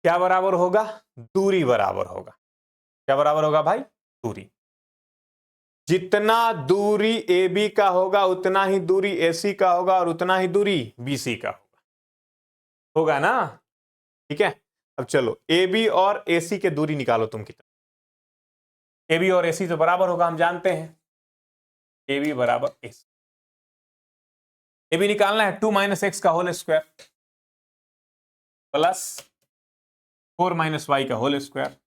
क्या बराबर होगा? दूरी बराबर होगा। क्या बराबर होगा भाई? दूरी। जितना दूरी AB का होगा उतना ही दूरी AC का होगा और उतना ही दूरी BC का होगा ना। ठीक है, अब चलो AB और AC के दूरी निकालो तुम कितना। AB और AC तो बराबर होगा, हम जानते हैं AB बराबर AC। AB निकालना है 2 - x का होल स्क्वायर प्लस 4 - y का होल स्क्वायर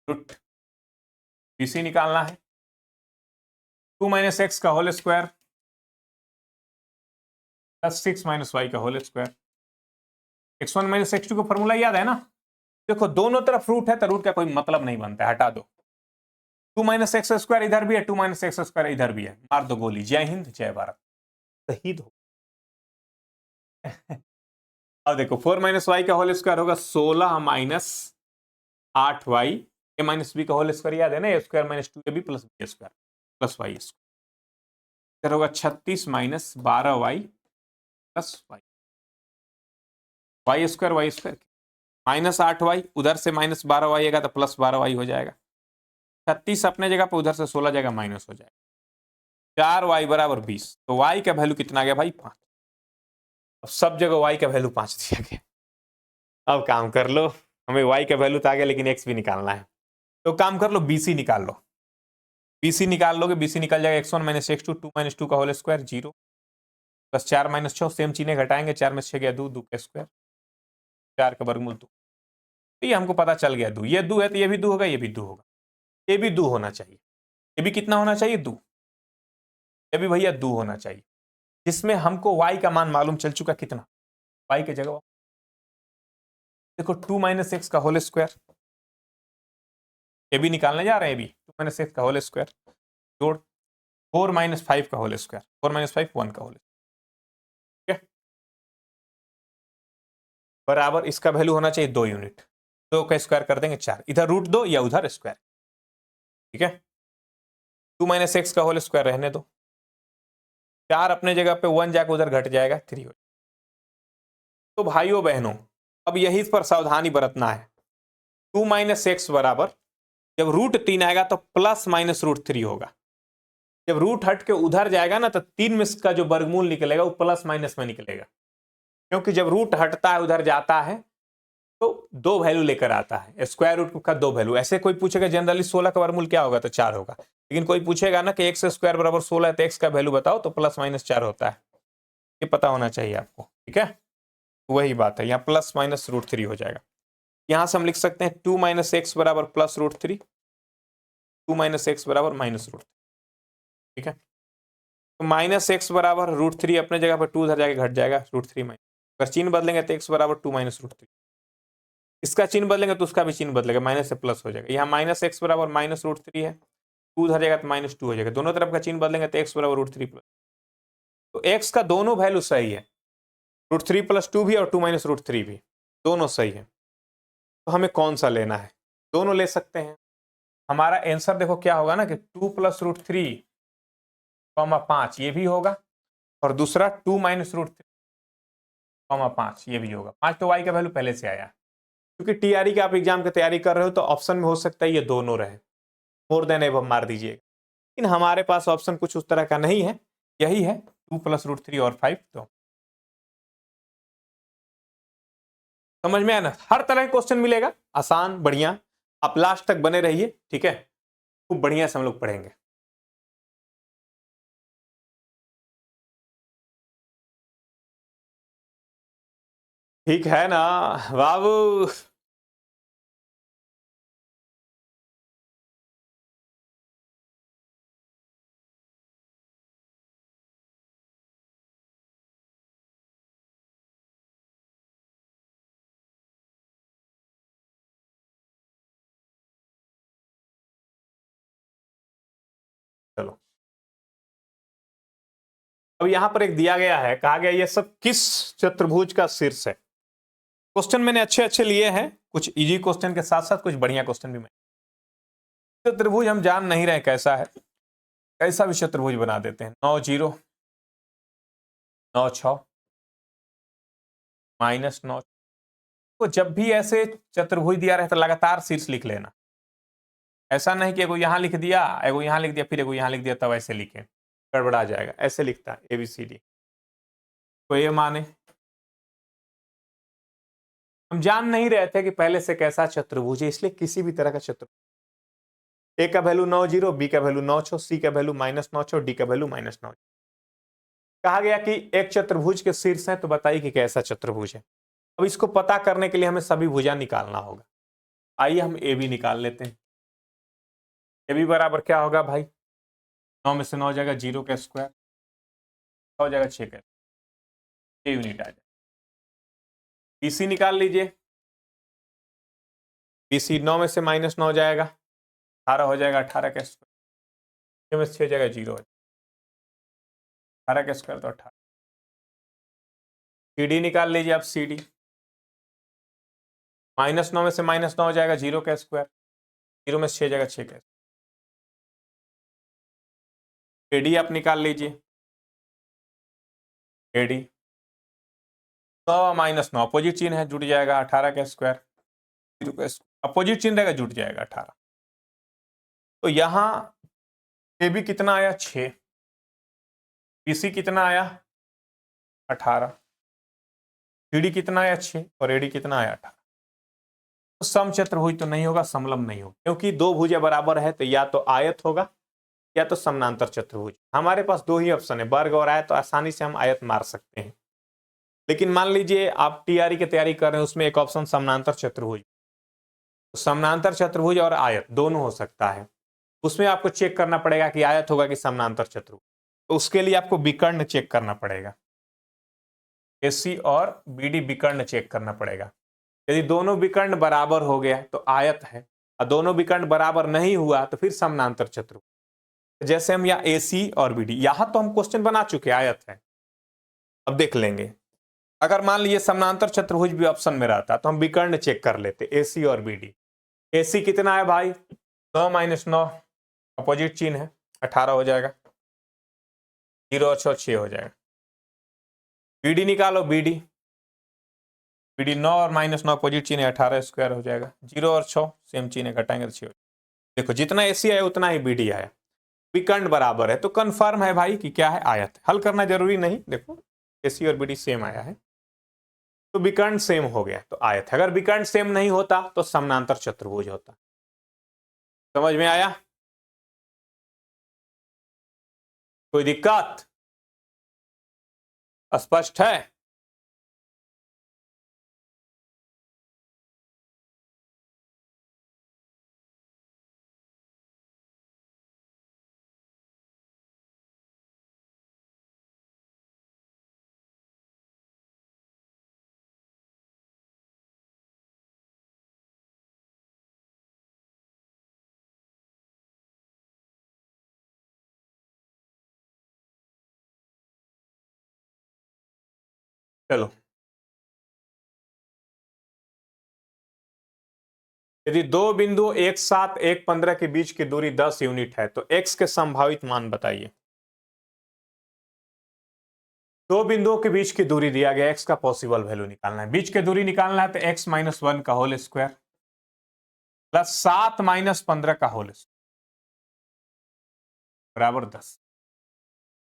रूट। BC निकालना है 2 - x का होल स्क्वायर प्लस 6 - y का होल स्क्वायर। x1 - x2 का फॉर्मूला याद है ना। देखो दोनों तरफ रूट है तो रूट का कोई मतलब नहीं बनता है, हटा दो। 2 - x² इधर भी है, 2 - x² इधर भी है, मार दो गोली। जय हिंद जय भारत, शहीद हो। अब देखो 4 - y का होल स्क्वायर होगा 16 - 8y, a - b का होल स्क्वायर याद है ना, a² - 2ab plus b² plus y square. इधर होगा 36 - 12y plus y, y² -8y, उधर से -12y आएगा तो प्लस 12y हो जाएगा। 36 अपने जगह पर, उधर से 16 जगह माइनस हो जाएगा। 4y बराबर 20, तो y का वैल्यू कितना गया भाई? 5। अब सब जगह y का वैल्यू 5 दिया गया। अब काम कर लो, हमें y का वैल्यू तो आ गया लेकिन x भी निकालना है, तो काम कर लो BC निकाल लो। BC निकाल लोगे, BC निकल जाएगा x1 - x2 2 - 2 का होल स्क्वायर 0 प्लस 4 - 6, सेम चीजें घटाएंगे, 4 में 6 गया 2, 2 का स्क्वायर, 4 का वर्गमूल 2। तो ये हमको पता चल गया 2, ये 2 है तो ये भी 2 होगा, ये भी 2 होगा, ये भी 2 होना चाहिए। ये भी कितना होना चाहिए? 2। ये भी भैया 2 होना चाहिए। इसमें हमको y का मान मालूम चल चुका कितना, y की जगह देखो 2 - x का होल स्क्वायर, ये भी निकालने जा रहे हैं, 2 - x का होल स्क्वायर जोड़ 4 - 5 का होल स्क्वायर, 4 - 5 1 का होल, ठीक है, बराबर इसका वैल्यू होना चाहिए 2 यूनिट, 2 का स्क्वायर कर देंगे 4, इधर रूट 2 या उधर स्क्वायर, ठीक है। 2 - x का होल स्क्वायर रहने दो, 4 अपने जगह पे, 1 जाकर उधर घट जाएगा 3 हो। तो भाइयों बहनों अब यही पर सावधानी बरतना है, 2 - x बराबर जब रूट 3 आएगा तो प्लस माइनस रूट 3 होगा, जब रूट हट के उधर जाएगा ना तो 3 में का जो वर्गमूल निकलेगा वो प्लस माइनस में निकलेगा, क्योंकि जब रूट हटता है उधर जाता है तो 2 वैल्यू लेकर आता है, स्क्वायर रूट का 2 वैल्यू। ऐसे कोई पूछेगा जनरली 16 का वर्गमूल क्या होगा तो 4 होगा, लेकिन कोई पूछेगा ना कि एक्स स्क्वायर बराबर 16 है तो एक्स का वैल्यू बताओ तो प्लस माइनस 4 होता है, ये पता होना चाहिए आपको, ठीक है। वही बात है, यहाँ प्लस माइनस रूट 3 हो जाएगा। यहां से हम लिख सकते हैं 2 - x बराबर प्लस रूट 3, 2 - x बराबर माइनस रूट, ठीक है। तो माइनस एक्स बराबर रूट 3, अपने जगह पर 2 उधर जाके घट जाएगा रूट 3 माइनस, अगर चिन्ह बदलेंगे तो x बराबर 2 - रूट 3, इसका चिन्ह बदलेंगे तो उसका भी चिन्ह बदलेगा, माइनस से प्लस हो जाएगा। यहाँ माइनस एक्स बराबर माइनस रूट 3 है, 2 उधर जाएगा तो -2 हो जाएगा, दोनों तरफ का चिन्ह बदलेंगे तो x बराबर रूट 3 प्लस, तो x का दोनों वैल्यू सही है, रूट 3 + 2 भी और 2 - रूट 3 भी, दोनों सही है। तो हमें कौन सा लेना है, दोनों ले सकते हैं। हमारा आंसर देखो क्या होगा ना कि 2 + रूट 3, 5 ये भी होगा, और दूसरा 2 - रूट 3, 5 ये भी होगा। 5 तो y का वैल्यू पहले से आया, क्योंकि टीआरई के आप एग्जाम की तैयारी कर रहे हो तो ऑप्शन में हो सकता है ये दोनों रहे, मोर देन एबव मार दीजिएगा, लेकिन हमारे पास ऑप्शन कुछ उस तरह का नहीं है, यही है 2 + रूट 3 और 5। तो समझ में आया ना, हर तरह का क्वेश्चन मिलेगा, आसान बढ़िया, आप लास्ट तक बने रहिए, ठीक है, खूब बढ़िया से हम लोग पढ़ेंगे। ठीक है ना बाबू। चलो अब यहां पर एक दिया गया है, कहा गया ये सब किस चतुर्भुज का शीर्ष है। क्वेश्चन मैंने अच्छे अच्छे लिए हैं, कुछ इजी क्वेश्चन के साथ साथ कुछ बढ़िया क्वेश्चन भी। मैं चतुर्भुज हम जान नहीं रहे कैसा है, कैसा भी चतुर्भुज बना देते हैं, 9 0 9 6 -9। तो जब भी ऐसे चतुर्भुज दिया रहे तो लगातार शीर्ष लिख लेना, ऐसा नहीं कि एगो यहां लिख दिया, एगो यहां लिख दिया, फिर एगो यहां लिख दिया, तब ऐसे लिखे, गड़बड़ा जाएगा। ऐसे लिखता है ABCD, तो ये माने हम जान नहीं रहे थे कि पहले से कैसा चतुर्भुज है, इसलिए किसी भी तरह का चतुर्भुज, A का वैल्यू 9 0, B का वैल्यू 9 6, C का वैल्यू -9 6, D का वैल्यू -9। कहा गया कि एक चतुर्भुज के शीर्ष है, तो बताइए कि कैसा चतुर्भुज है। अब इसको पता करने के लिए हमें सभी भुजा निकालना होगा। आइए हम AB निकाल लेते हैं। AB बराबर क्या होगा भाई, 9 में से 9 जाएगा 0 का स्क्वायर, 6 जाएगा 6 का, 6 यूनिट आ जाएगा। BC निकाल लीजिए, BC 9 में से -9 जाएगा, 18 हो जाएगा, 18 का स्क्वायर, 6 में से 6 जाएगा 0 हो जाएगा, 18 का स्क्वायर तो 18। CD निकाल लीजिए आप, CD -9 में से -9 हो जाएगा 0 का स्क्वायर, 0 में से 6 जाएगा 6 का। AD आप निकाल लीजिए, AD 9 -9 अपोजिट चिन्ह है, जुट जाएगा 18 का स्क्वायर, अपोजिट चिन्ह रहेगा जुट जाएगा 18। तो यहां AB कितना आया 6, BC कितना आया 18, CD कितना आया 6 और AD कितना आया 18। तो समचतुर्भुज तो नहीं होगा, समलंब नहीं होगा, क्योंकि दो भुजा बराबर है तो या तो आयत होगा या तो समानांतर चतुर्भुज। हमारे पास दो ही ऑप्शन है, वर्ग और आयत, तो आसानी से हम आयत मार सकते हैं। लेकिन मान लीजिए आप टीआरई की तैयारी कर रहे हैं, उसमें एक ऑप्शन समानांतर चतुर्भुज, तो समानांतर चतुर्भुज और आयत दोनों हो सकता है, उसमें आपको चेक करना पड़ेगा कि आयत होगा कि समानांतर चतुर्भुज। तो उसके लिए आपको विकर्ण चेक करना पड़ेगा, AC और BD विकर्ण चेक करना पड़ेगा। यदि दोनों विकर्ण बराबर हो गया तो आयत है, और दोनों विकर्ण बराबर नहीं हुआ तो फिर समानांतर चतुर्भुज। जैसे हम यहाँ AC और BD, यहां तो हम क्वेश्चन बना चुके, आयत है। अब देख लेंगे, अगर मान लीजिए समानांतर चतुर्भुज भी ऑप्शन में रहता तो हम विकर्ण चेक कर लेते, AC और BD। AC कितना है भाई, 9 - 9, अपोजिट चिन्ह है, 18 हो जाएगा, 0 और 6 हो जाएगा। BD निकालो, BD 9 और -9 अपोजिट चिन्ह है, 18 स्क्वायर हो जाएगा, 0 और 6 सेम चिन्ह है, घटाएंगे तो 6 हो जाएगा। देखो जितना AC आया उतना ही BD आया, विकर्ण बराबर है तो कंफर्म है भाई कि क्या है, आयत है। हल करना जरूरी नहीं, देखो AC और BD सेम आया है तो विकर्ण सेम हो गया तो आयत है। अगर विकर्ण सेम नहीं होता तो समानांतर चतुर्भुज होता। समझ में आया, कोई दिक्कत, स्पष्ट है? चलो, यदि दो बिंदु 1,7 1,15 के बीच की दूरी 10 यूनिट है तो x के संभावित मान बताइए। दो बिंदुओं के बीच की दूरी दिया गया, x का पॉसिबल वैल्यू निकालना है। बीच की दूरी निकालना है तो x - 1 का होल स्क्वायर प्लस 7 - 15 का होल स्क्वायर बराबर 10।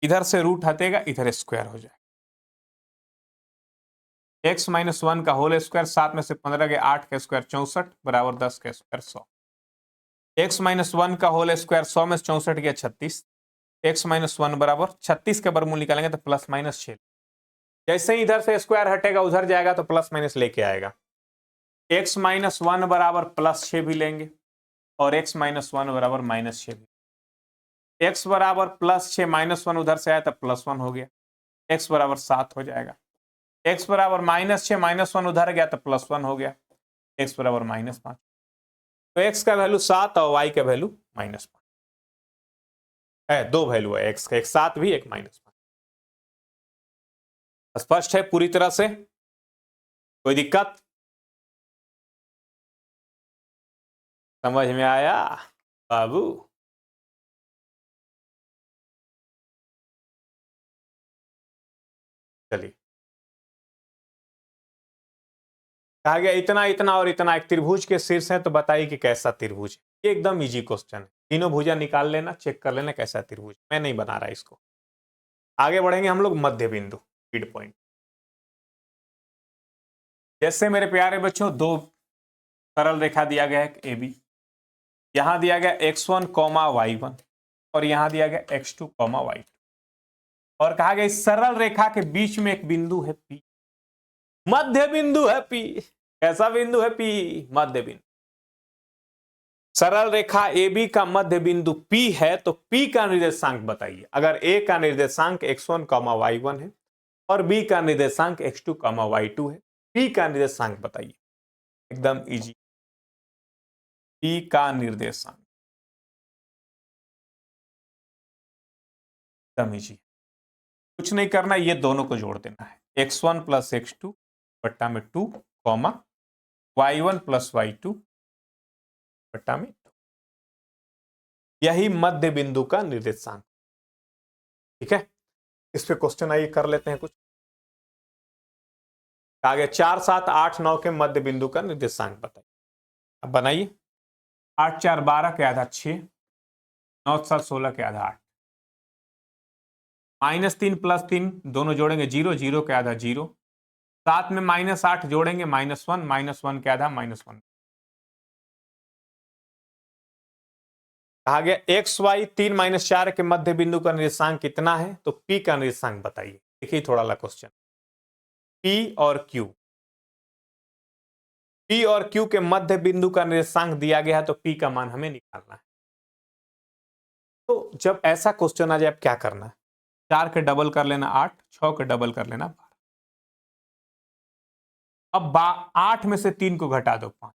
इधर से रूट हटेगा, इधर स्क्वायर हो जाएगा। x - 1 का होल स्क्वायर, 7 में से 15 गए, 8 का स्क्वायर 64 बराबर 10 का स्क्वायर 100। x - 1 का होल स्क्वायर, 100 में से 64 गया 36, x - 1 बराबर 36 का वर्गमूल निकालेंगे तो +-6। जैसे ही इधर से स्क्वायर हटेगा उधर जाएगा तो प्लस माइनस लेके आएगा। x - 1 बराबर +6 भी लेंगे और x - 1 बराबर -6 भी। x बराबर +6 -1 उधर से आया तो +1 हो गया, x बराबर 7 हो जाएगा। x बराबर -6 -1 उधर गया तो +1 हो गया, x बराबर -5। तो x का वैल्यू 7 और y का वैल्यू -5 है। दो वैल्यू है x का, एक 7 भी, एक -5। स्पष्ट है पूरी तरह से, कोई दिक्कत? समझ में आया बाबू? चलिए, कहा गया इतना इतना और इतना एक त्रिभुज के शीर्ष है तो बताइए कि कैसा त्रिभुज है। ये एकदम इजी क्वेश्चन है, तीनों भुजा निकाल लेना, चेक कर लेना कैसा त्रिभुज। मैं नहीं बना रहा इसको, आगे बढ़ेंगे हम लोग मध्य बिंदु, मिड पॉइंट। जैसे मेरे प्यारे बच्चों, दो सरल रेखा दिया गया है ए बी, यहां दिया गया x1, y1 और यहां दिया गया x2, y2 और कहा गया इस सरल रेखा के बीच में एक बिंदु है P, मध्य बिंदु है P। कैसा बिंदु है P? मध्य बिंदु। सरल रेखा AB का मध्य बिंदु P है तो P का निर्देशांक बताइए। अगर A का निर्देशांक x1, y1 है और B का निर्देशांक x2, y2 है, P का निर्देशांक बताइए। एकदम इजी, P का निर्देशांक एकदम इजी, कुछ नहीं करना, ये दोनों को जोड़ देना है, x1 + x2 बट्टा में 2, y1 + y2 बट्टा में 2। यही मध्य बिंदु का निर्देशांक। ठीक है, इस पे क्वेश्चन आइए कर लेते हैं कुछ। आगे 4, 7, 8, 9 के मध्य बिंदु का निर्देशांक बताइए। अब बनाइए। 8, 4, 12 के आधा 6, 9, 7, 16 के आधा 8, -3 + 3 दोनों जोड़ेंगे 0, 0 के आधा 0, साथ में -8 जोड़ेंगे -1, -1 के आधा -1। कहा गया x y 3 - 4 के मध्य बिंदु का निर्देशांक कितना है तो P का निर्देशांक बताइए। देखिए थोड़ा ला क्वेश्चन, P और Q, P और Q के मध्य बिंदु का निर्देशांक दिया गया है तो P का मान हमें निकालना है। तो जब ऐसा क्वेश्चन आ जाए अब क्या करना है, 4 के डबल कर लेना 8, 6 के डबल कर लेना 12। अब 8 में से 3 को घटा दो 5,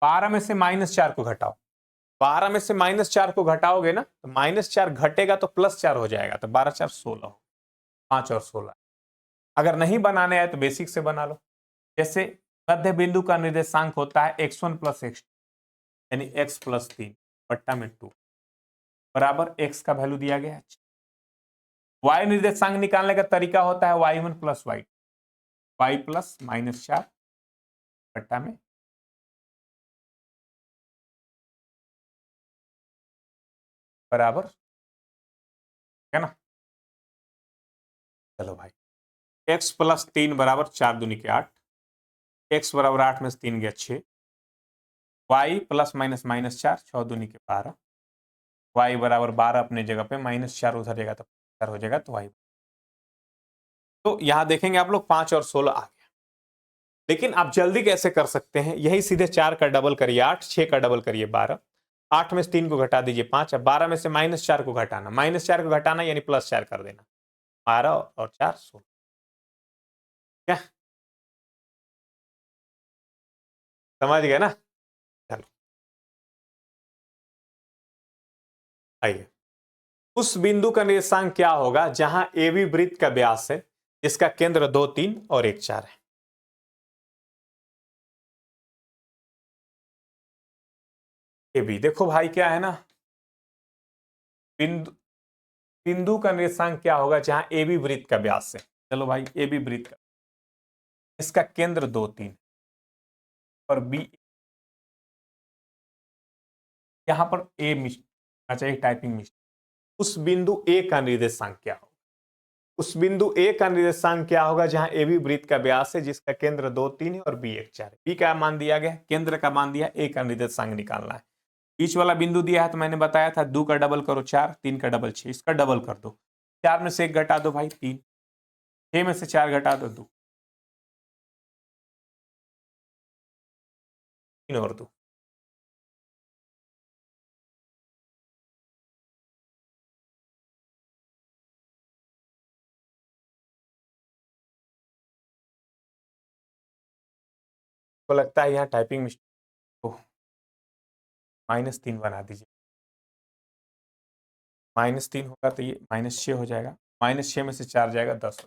12 में से -4 को घटाओ, 12 में से -4 को घटाओगे ना तो -4 घटेगा तो +4 हो जाएगा, तो 12 4 16 हो, 5 और 16। अगर नहीं बनाने आए तो बेसिक से बना लो। जैसे मध्य बिंदु का निर्देशांक होता है x1 + x2 यानी x + 3 बट्टा में 2 बराबर x का वैल्यू दिया गया है। y निर्देशांक निकालने का तरीका होता है y1 + y, y प्लस -4 बट्टा में बराबर, है ना। चलो भाई, x + 3 बराबर 4 दूनी के 8, x बराबर 8 में से 3 गया 6, y प्लस माइनस -4 6 दूनी के 12, y बराबर 12 अपने जगह पे, -4 उधर जाएगा तो 4 हो जाएगा, तो y। तो यहां देखेंगे आप लोग 5 और 16 आ गया। लेकिन आप जल्दी कैसे कर सकते हैं, यही सीधे 4 का डबल करिए 8, 6 का डबल करिए 12, 8 में से 3 को घटा दीजिए 5, अब 12 में से -4 को घटाना, -4 को घटाना यानी +4 कर देना, 12 और 4 16। क्या समझ गए ना। चलो आइए, उस बिंदु का निर्देशांक क्या होगा जहां AB वृत्त का व्यास है, जिसका केंद्र 2 3 और 1 4 है। AB देखो भाई क्या है ना, बिंदु बिंदु का निर्देशांक क्या होगा जहां AB वृत्त का व्यास है। चलो भाई, AB वृत्त का, इसका केंद्र 2 3 और B, यहां पर A मिस, अच्छा एक टाइपिंग मिस। उस बिंदु A का निर्देशांक क्या होगा, उस बिंदु A का निर्देशांक क्या होगा जहां AB वृत्त का व्यास है, जिसका केंद्र 2 3 है और B 1 4 है। B का मान दिया गया, केंद्र का मान दिया, A का निर्देशांक निकालना है। बीच वाला बिंदु दिया है तो मैंने बताया था 2 का डबल करो 4, 3 का डबल 6, इसका डबल कर दो, 4 में से 1 घटा दो भाई 3, 6 में से 4 घटा दो 2, 3 और 2, को लगता है यहाँ टाइपिंग मिस्टेक, -3 बना दीजिए, -3 होगा तो ये -6 हो जाएगा, -6 में से 4 जाएगा 10।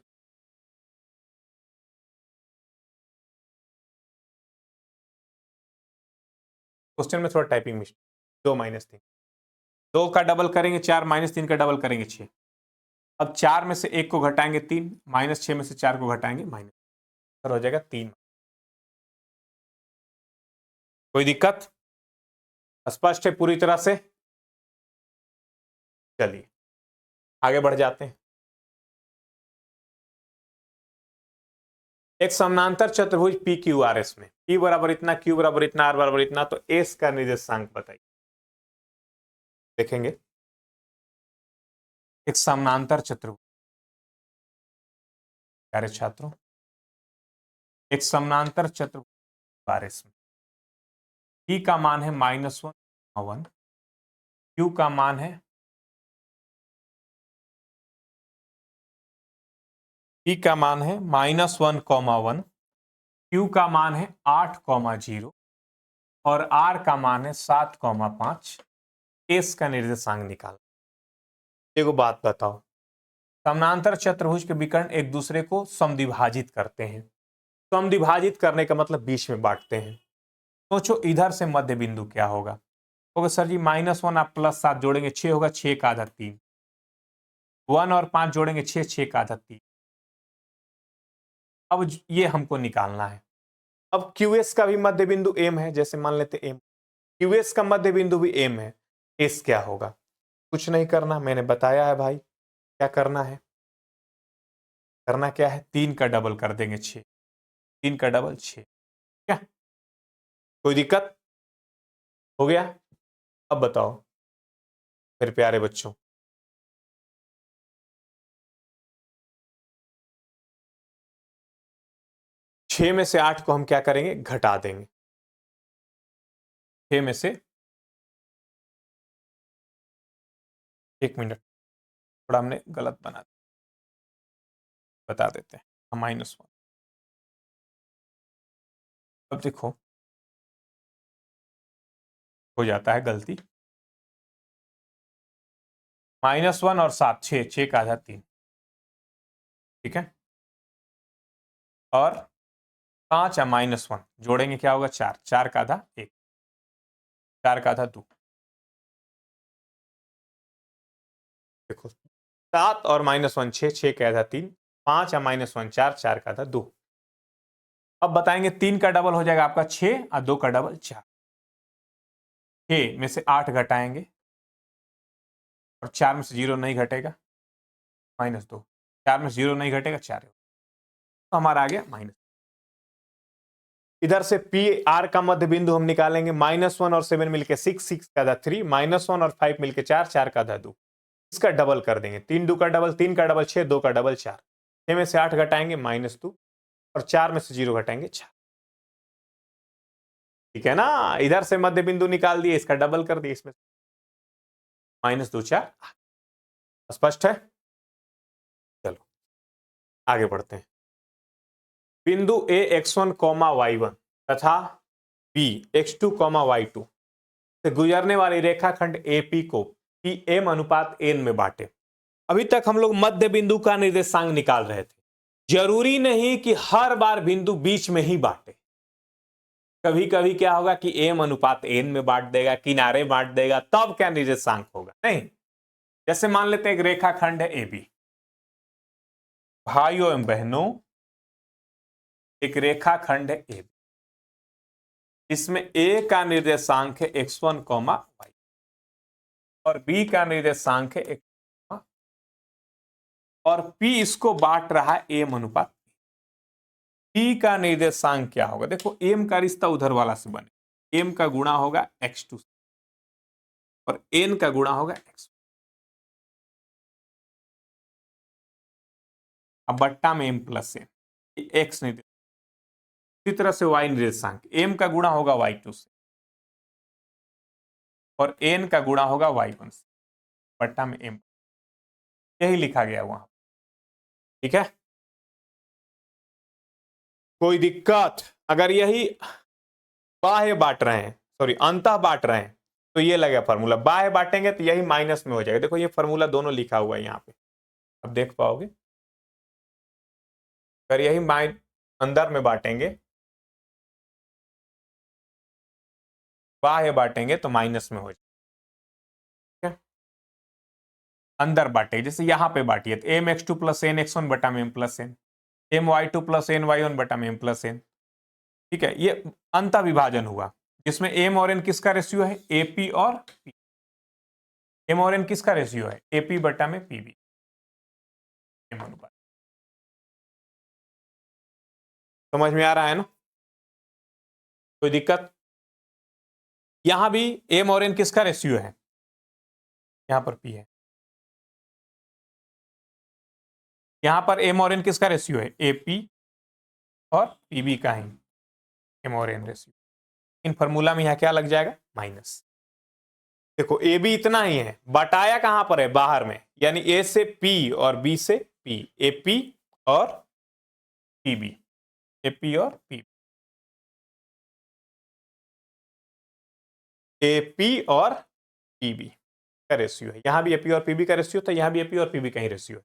क्वेश्चन में थोड़ा टाइपिंग मिस्टेक, 2 -3, 2 का डबल करेंगे 4, -3 का डबल करेंगे 6, अब 4 में से 1 को घटाएंगे 3, -6 में से 4 को घटाएंगे माइनस, हो जाएगा 3। कोई दिक्कत, स्पष्ट है पूरी तरह से। चलिए आगे बढ़ जाते हैं। एक समानांतर चतुर्भुज पी क्यू आर एस में P बराबर इतना, Q बराबर इतना, R बराबर इतना, तो एस का निर्देशांक बताइए। देखेंगे एक समानांतर चतुर्भुज, प्यारे छात्रों, एक समानांतर चतुर्भुज आर एस में P का मान है -1, Q का मान है, P का मान है -1, Q का मान है 8,0 और R का मान है 7,5। एस का निर्देशांक निकाल। एगो बात बताओ, समानांतर चतुर्भुज के विकर्ण एक दूसरे को समद्विभाजित करते हैं, समद्विभाजित करने का मतलब बीच में बांटते हैं। सोचो इधर से मध्य बिंदु क्या होगा, होगा सर जी -1 आप +7 जोड़ेंगे 6 होगा, 6 का आधा 3, 1 और 5 जोड़ेंगे 6, 6 का आधा 3। अब ये हमको निकालना है। अब क्यूएस का भी मध्य बिंदु एम है, जैसे मान लेते एम, क्यूएस का मध्य बिंदु भी एम है, एस क्या होगा, कुछ नहीं करना, मैंने बताया है भाई क्या करना है। करना क्या है, 3 का डबल कर देंगे 6, 3 का डबल 6, क्या कोई दिक्कत हो गया। अब बताओ मेरे प्यारे बच्चों, 6 में से 8 को हम क्या करेंगे, घटा देंगे, 6 में से, 1 मिनट, थोड़ा हमने गलत बना दिया, बता देते हैं -1। अब देखो हो जाता है गलती, -1 और 7, 6 का आधा 3, ठीक है। और 5 या -1 जोड़ेंगे क्या होगा, 4, 4 का आधा 1, 4 का आधा 2। देखो 7 और -1 6, 6 का आधा 3, 5 या -1 4, 4 का आधा 2। अब बताएंगे 3 का डबल हो जाएगा आपका 6 और 2 का डबल 4। 6 में से 8 घटाएंगे और 4 में से 0 नहीं घटेगा, -2। 4 में से 0 नहीं घटेगा, 4, तो हमारा आ गया माइनस। इधर से पी आर का मध्य बिंदु हम निकालेंगे, -1 और 7 मिलके 6, 6 का आधा 3, -1 और 5 मिलके 4, 4 का आधा 2। इसका डबल कर देंगे, 3 2 का डबल, 3 का डबल 6, 2 का डबल 4, 6 में से 8 घटाएंगे -2 और 4 में से 0 घटाएंगे 4। ठीक है ना, इधर से मध्य बिंदु निकाल दिए, इसका डबल कर दिए, इसमें -2 4। स्पष्ट है, चलो आगे बढ़ते हैं। बिंदु ए x1, y1 तथा बी x2, y2 से गुजरने वाली रेखाखंड AP को PM अनुपात n में बांटे। अभी तक हम लोग मध्य बिंदु का निर्देशांक निकाल रहे थे। जरूरी नहीं कि हर बार बिंदु बीच में ही बांटे, कभी कभी क्या होगा कि m अनुपात n में बांट देगा, किनारे बांट देगा, तब क्या निर्देशांक होगा, नहीं। जैसे मान लेते हैं एक रेखाखंड है AB, भाइयों एवं बहनों एक रेखाखंड है AB, इसमें A का निर्देशांक है x1, y और B का निर्देशांक है x, और P इसको बांट रहा है m अनुपात। P का निर्देशांक क्या होगा, देखो m का रिश्ता उधर वाला से बने, m का गुणा होगा x2 और n का गुणा होगा x, अब बट्टा में m प्लस n, x निर्देशांक। इसी तरह से y निर्देशांक, m का गुणा होगा y2 से और n का गुणा होगा y1 से, बट्टा में m, यही लिखा गया वहां, ठीक है। कोई दिक्कत, अगर यही बाह्य बांट रहे हैं, सॉरी अंतः बांट रहे हैं, तो ये लगेगा फॉर्मूला, बाह्य बांटेंगे तो यही माइनस में हो जाएगा। देखो ये फॉर्मूला दोनों लिखा हुआ है यहाँ पे, अब देख पाओगे। अगर यही अंदर में बांटेंगे, बाह्य बांटेंगे तो माइनस में हो जाएगा, अंदर बांटेंगे। जैसे यहां पे बांटिए तो mx2 प्लस n x1 बटा में m plus n, my2 plus n y1 बटा में m प्लस n, ठीक है। ये अंतर विभाजन हुआ जिसमें m और n किसका रेशियो है, AP और P। m और n किसका रेशियो है, AP बटा में PB, m अनुपात। समझ में आ रहा है ना, कोई दिक्कत। यहां भी m और n किसका रेशियो है, यहां पर P है, यहां पर m और n किसका रेशियो है, AP और PB का ही m और n रेशियो। इन फॉर्मूला में यहां क्या लग जाएगा, माइनस। देखो ए बी इतना ही है, बटाया कहां पर है, बाहर में, यानी ए से पी और बी से पी, एपी और पीबी, एपी और पी, एपी और पीबी का रेशियो है। यहां भी एपी और पीबी का रेशियो था, यहां भी एपी और पीबी का ही रेशियो है,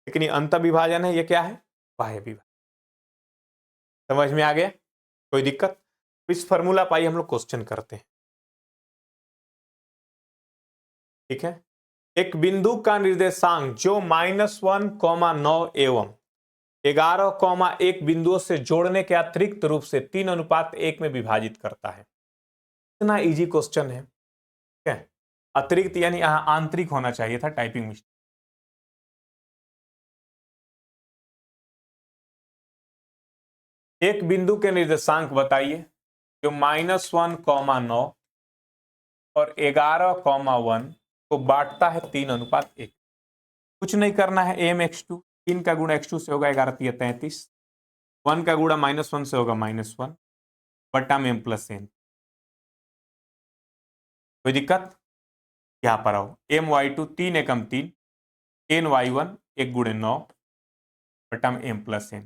लेकिन ये अंतर विभाजन है, ये क्या है, बाह्य विभाजन। समझ में आ गया, कोई दिक्कत। इस फॉर्मूला पाई हम लोग क्वेश्चन करते हैं, ठीक है। एक बिंदु का निर्देशांक जो -1,9 एवं 11,1 बिंदुओं से जोड़ने के अतिरिक्त रूप से 3:1 में विभाजित करता है। इतना इजी क्वेश्चन है, ठीक है। अतिरिक्त यानी यहां आंतरिक होना चाहिए था, टाइपिंग मिस्टेक। एक बिंदु के निर्देशांक बताइए जो -1,9 और 11,1 को बांटता है 3:1। कुछ नहीं करना है, mx2, 3 का गुणा x2 से होगा 11 3 33, 1 का गुणा -1 से होगा -1 बट्टा में m प्लस n। कोई दिक्कत, यहां पर आओ, my2 3 एकम 3 एन वाई वन 1 × 9 बटा में एम प्लस एन।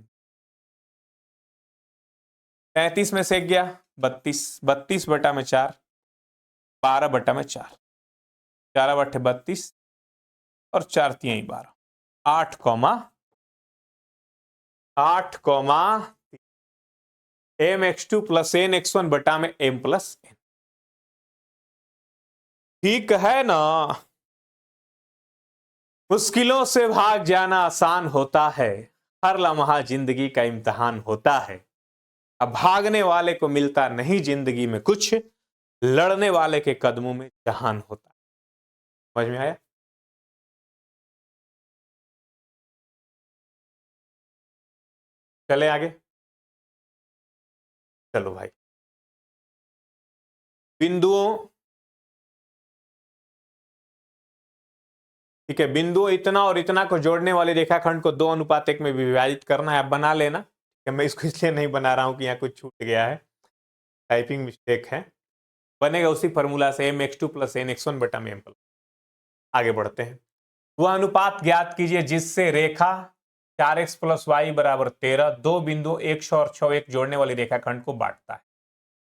33 में से 1 गया 32, 32 बटा में 4, 12 बटा में 4, 4 बटे 32 और 4 3 12, 8 M X two plus N X one बटा में एम प्लस एन। ठीक है ना। मुश्किलों से भाग जाना आसान होता है, हर लम्हा जिंदगी का इम्तिहान होता है। अब भागने वाले को मिलता नहीं जिंदगी में कुछ, लड़ने वाले के कदमों में जहान होता है। समझ में आया? चले आगे। चलो भाई, बिंदुओं, ठीक है, बिंदु इतना और इतना को जोड़ने वाले रेखाखंड को 2:1 में विभाजित करना है। आप बना लेना, मैं इसको इसलिए नहीं बना रहा हूं कि यहाँ कुछ छूट गया है, टाइपिंग मिस्टेक है। बनेगा उसी फॉर्मूला से M X two plus N X one बटा में एम प्लस। आगे बढ़ते हैं। वह अनुपात ज्ञात कीजिए जिससे रेखा 4x + y = 13 दो बिंदु 100 और 101 जोड़ने वाली रेखाखंड को बांटता है।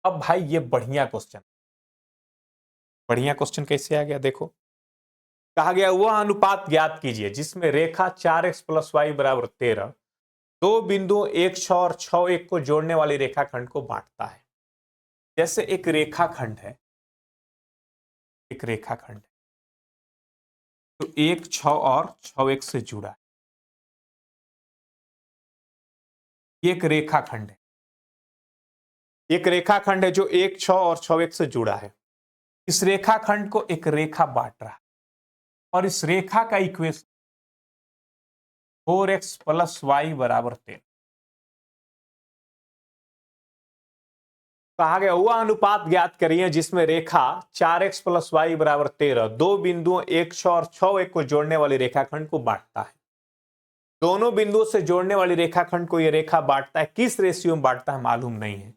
अब भाई ये बढ़िया क्वेश्चन, बढ़िया क्वेश्चन कैसे आ गया देखो। कहा गया वह अनुपात ज्ञात कीजिए जिसमें रेखा 4x + y = 13 दो बिंदु 100 और 101 को जोड़ने वाली रेखाखंड को बांटता है। जैसे एक रेखाखंड है, एक रेखाखंड है, तो 1 6 और 1 से जुड़ा है। ये एक रेखाखंड है, एक रेखाखंड है जो 1 6 और 1 से जुड़ा है। इस रेखाखंड को एक रेखा बांट रहा है और इस रेखा का इक्वेशन 4x + y = 13। कहा गया वह अनुपात ज्ञात करिए जिसमें रेखा 4x + y = 13 दो बिंदुओं 100 और 101 को जोड़ने वाली रेखाखंड को बांटता है। दोनों बिंदुओं से जोड़ने वाली रेखाखंड को यह रेखा बांटता है, किस रेशियो में बांटता है मालूम नहीं है,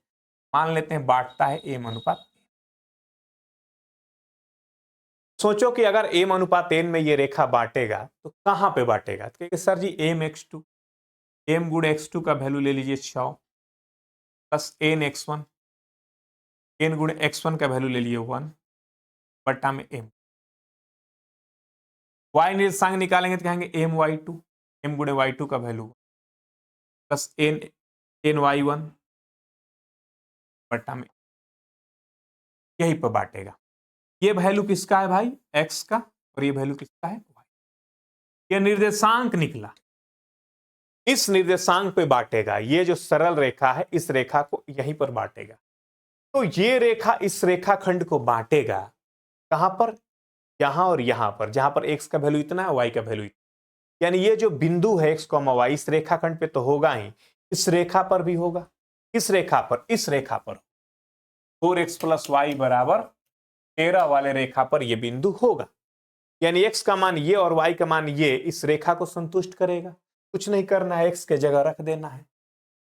मान लेते हैं बांटता है m/n। सोचो कि अगर m/n में ये रेखा बांटेगा तो कहां पे बांटेगा? तो सर जी m(x2), m × x2 का वैल्यू ले लीजिए 6 प्लस n(x1), n × x1 का वैल्यू ले लिए 1 बटा में m। y निर्देशांक निकालेंगे तो कहेंगे my2, m × y2 का वैल्यू प्लस ny1 बटा में, यही पर बांटेगा। ये वैल्यू किसका है भाई? x का, और ये वैल्यू किसका है? y। ये निर्देशांक निकला, इस निर्देशांक पे बांटेगा। ये जो सरल रेखा है इस रेखा को यहीं पर बांटेगा। तो ये रेखा इस रेखाखंड को बांटेगा कहां पर? यहां और यहां पर, जहां पर x का वैल्यू इतना है, y का वैल्यू इतना। यानी ये जो बिंदु है x, y इस रेखाखंड पे तो होगा ही, इस रेखा पर भी होगा। किस रेखा पर? इस रेखा पर। 4x + y = 13 वाले रेखा पर यह बिंदु होगा। यानी x का मान ये और y का मान ये इस रेखा को संतुष्ट करेगा। कुछ नहीं करना है, x के जगह रख देना है।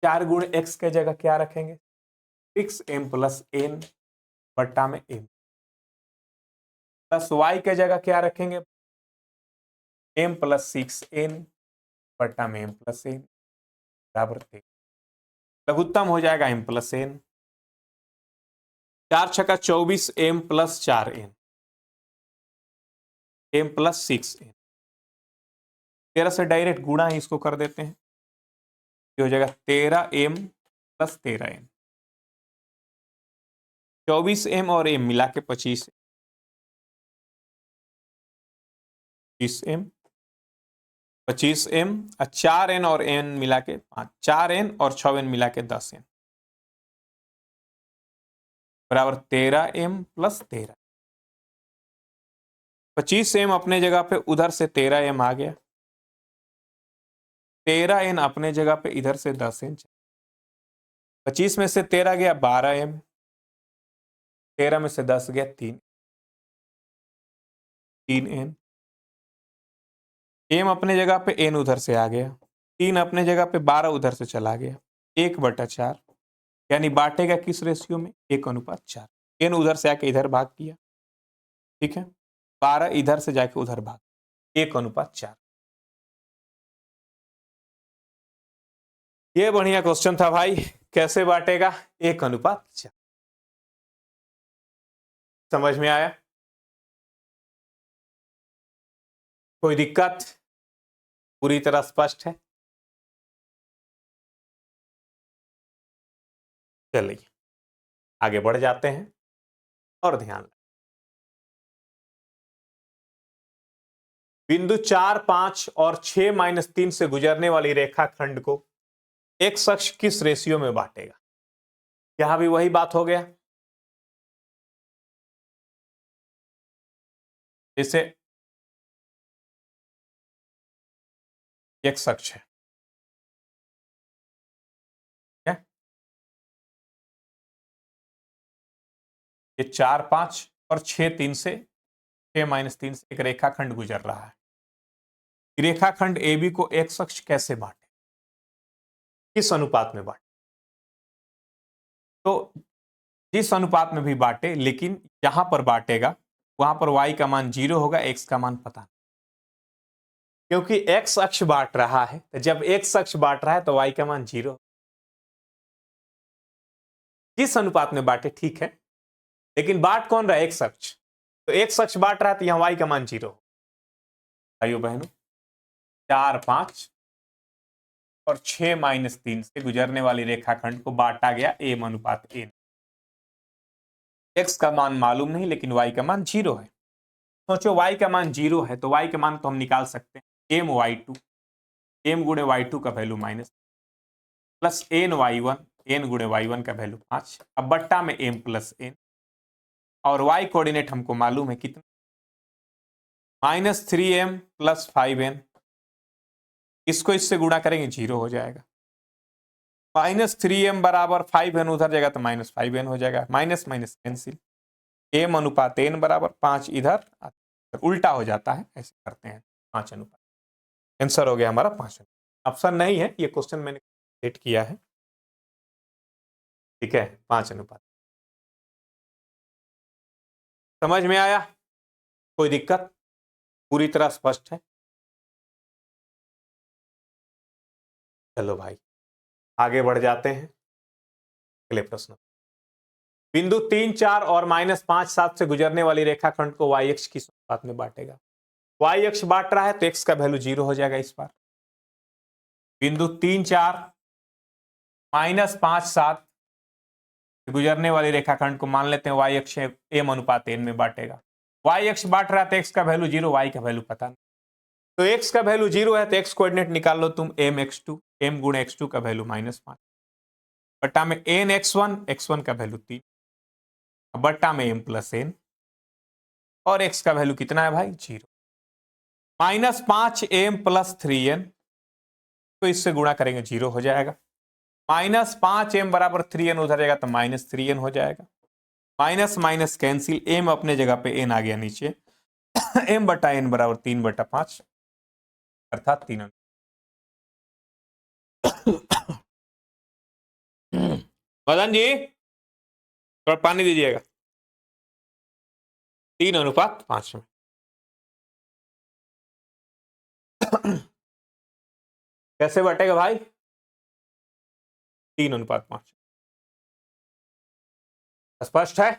4 × x के जगह क्या रखेंगे? 6m + n बटा में m, प्लस y के जगह क्या रखेंगे? m + 6n बटा में m + n बराबर 13। लघुत्तम हो जाएगा m + n। 4 × 24 m + 4n, m + 6n। 13 से डायरेक्ट गुणा ही इसको कर देते हैं, ये हो जाएगा 13m + 13n। 24m और m मिला के 25m, 25m और 4n और n मिला के 5, 4n और 6n मिला के 10n बराबर 13m + 13। 25m अपने जगह पे, उधर से 13m आ गया, 13n अपने जगह पे, इधर से 10n। 25 में से 13 गया 12m, 13 में से 10 गया 3n। m अपने जगह पे, n उधर से आ गया, 3 अपने जगह पे, 12 उधर से चला गया, 1/4। यानी बांटेगा किस रेशियो में? 1:4। n उधर से आके इधर भाग किया, ठीक है, 12 इधर से जाके उधर भाग, 1:4। ये बढ़िया क्वेश्चन था भाई। कैसे बांटेगा? 1:4। समझ में आया? कोई दिक्कत? पूरी तरह स्पष्ट है? चलिए आगे बढ़ जाते हैं और ध्यान। बिंदु 4, 5 और 6-3 से गुजरने वाली रेखाखंड को एक्स अक्ष किस रेशियो में बांटेगा? यहां भी वही बात हो गया। जैसे एक्स अक्ष है, क्या ये 4, 5 और 6-3 से 6-3 से एक रेखाखंड गुजर रहा है। रेखाखंड AB को एक्स अक्ष कैसे बांटे, किस अनुपात में बांटे? तो जिस अनुपात में भी बांटे, लेकिन जहां पर बांटेगा वहां पर y का मान 0 होगा, x का मान पता नहीं, क्योंकि x अक्ष बांट रहा है। तो जब x अक्ष बांट रहा है तो y का मान 0। जिस अनुपात में बांटे ठीक है, लेकिन बांट कौन रहा है? x अक्ष। तो x अक्ष बांट रहा है तो यहां y का मान 0। भाइयों बहनों, 4, 5 और 6-3 से गुजरने वाली रेखाखंड को बांटा गया m/n। x का मान मालूम नहीं, लेकिन y का मान 0 है। सोचो y का मान 0 है तो y का मान तो हम निकाल सकते हैं m/y2, m गुणे y2 का value minus, plus n/y1, n गुणे y1 का वैल्यू 5, अब बट्टा में m+n, और y कोऑर्डिनेट हमको मालूम है कितना, -3m + 5n। इसको इससे गुणा करेंगे 0 हो जाएगा। -3m बराबर 5n उधर जाएगा तो -5n हो जाएगा, माइनस माइनस कैंसिल, m/n बराबर 5 इधर उल्टा हो जाता है, ऐसे करते हैं 5 अनुपात। आंसर हो गया हमारा 5। ऑप्शन नहीं है, ये क्वेश्चन मैंने सेट किया है, ठीक है। 5 अनुपात। समझ में आया? कोई दिक्कत? पूरी तरह स्पष्ट है? चलो भाई आगे बढ़ जाते हैं अगले प्रश्न। बिंदु 3, 4 और -5, 7 से गुजरने वाली रेखाखंड को y अक्ष किस अनुपात में बांटेगा? y अक्ष बांट रहा है तो x का वैल्यू 0 हो जाएगा इस बार। बिंदु 3, 4 -5, 7 से गुजरने वाली रेखाखंड को मान लेते हैं y अक्ष m/n में बांटेगा। y अक्ष बांट रहा है तो x का वैल्यू 0, y का वैल्यू पता नहीं, तो x का वैल्यू 0 है तो x कोऑर्डिनेट निकाल लो तुम, mx2, m गुणे x2 का वैल्यू -5, बट्टा में nx1, x1 का वैल्यू 3, बट्टा में m+n, और x का वैल्यू कितना है भाई? 0। -5m + 3n, तो इससे गुणा करेंगे 0 हो जाएगा। -5m बराबर 3n उधर जाएगा तो -3n हो जाएगा, माइनस माइनस कैंसिल, m अपने जगह पे n आ गया नीचे, m/n बराबर 3/5 अर्थात 3। मदन जी थोड़ा पानी दीजिएगा। 3:5 में कैसे बटेगा भाई? 3:5। स्पष्ट है?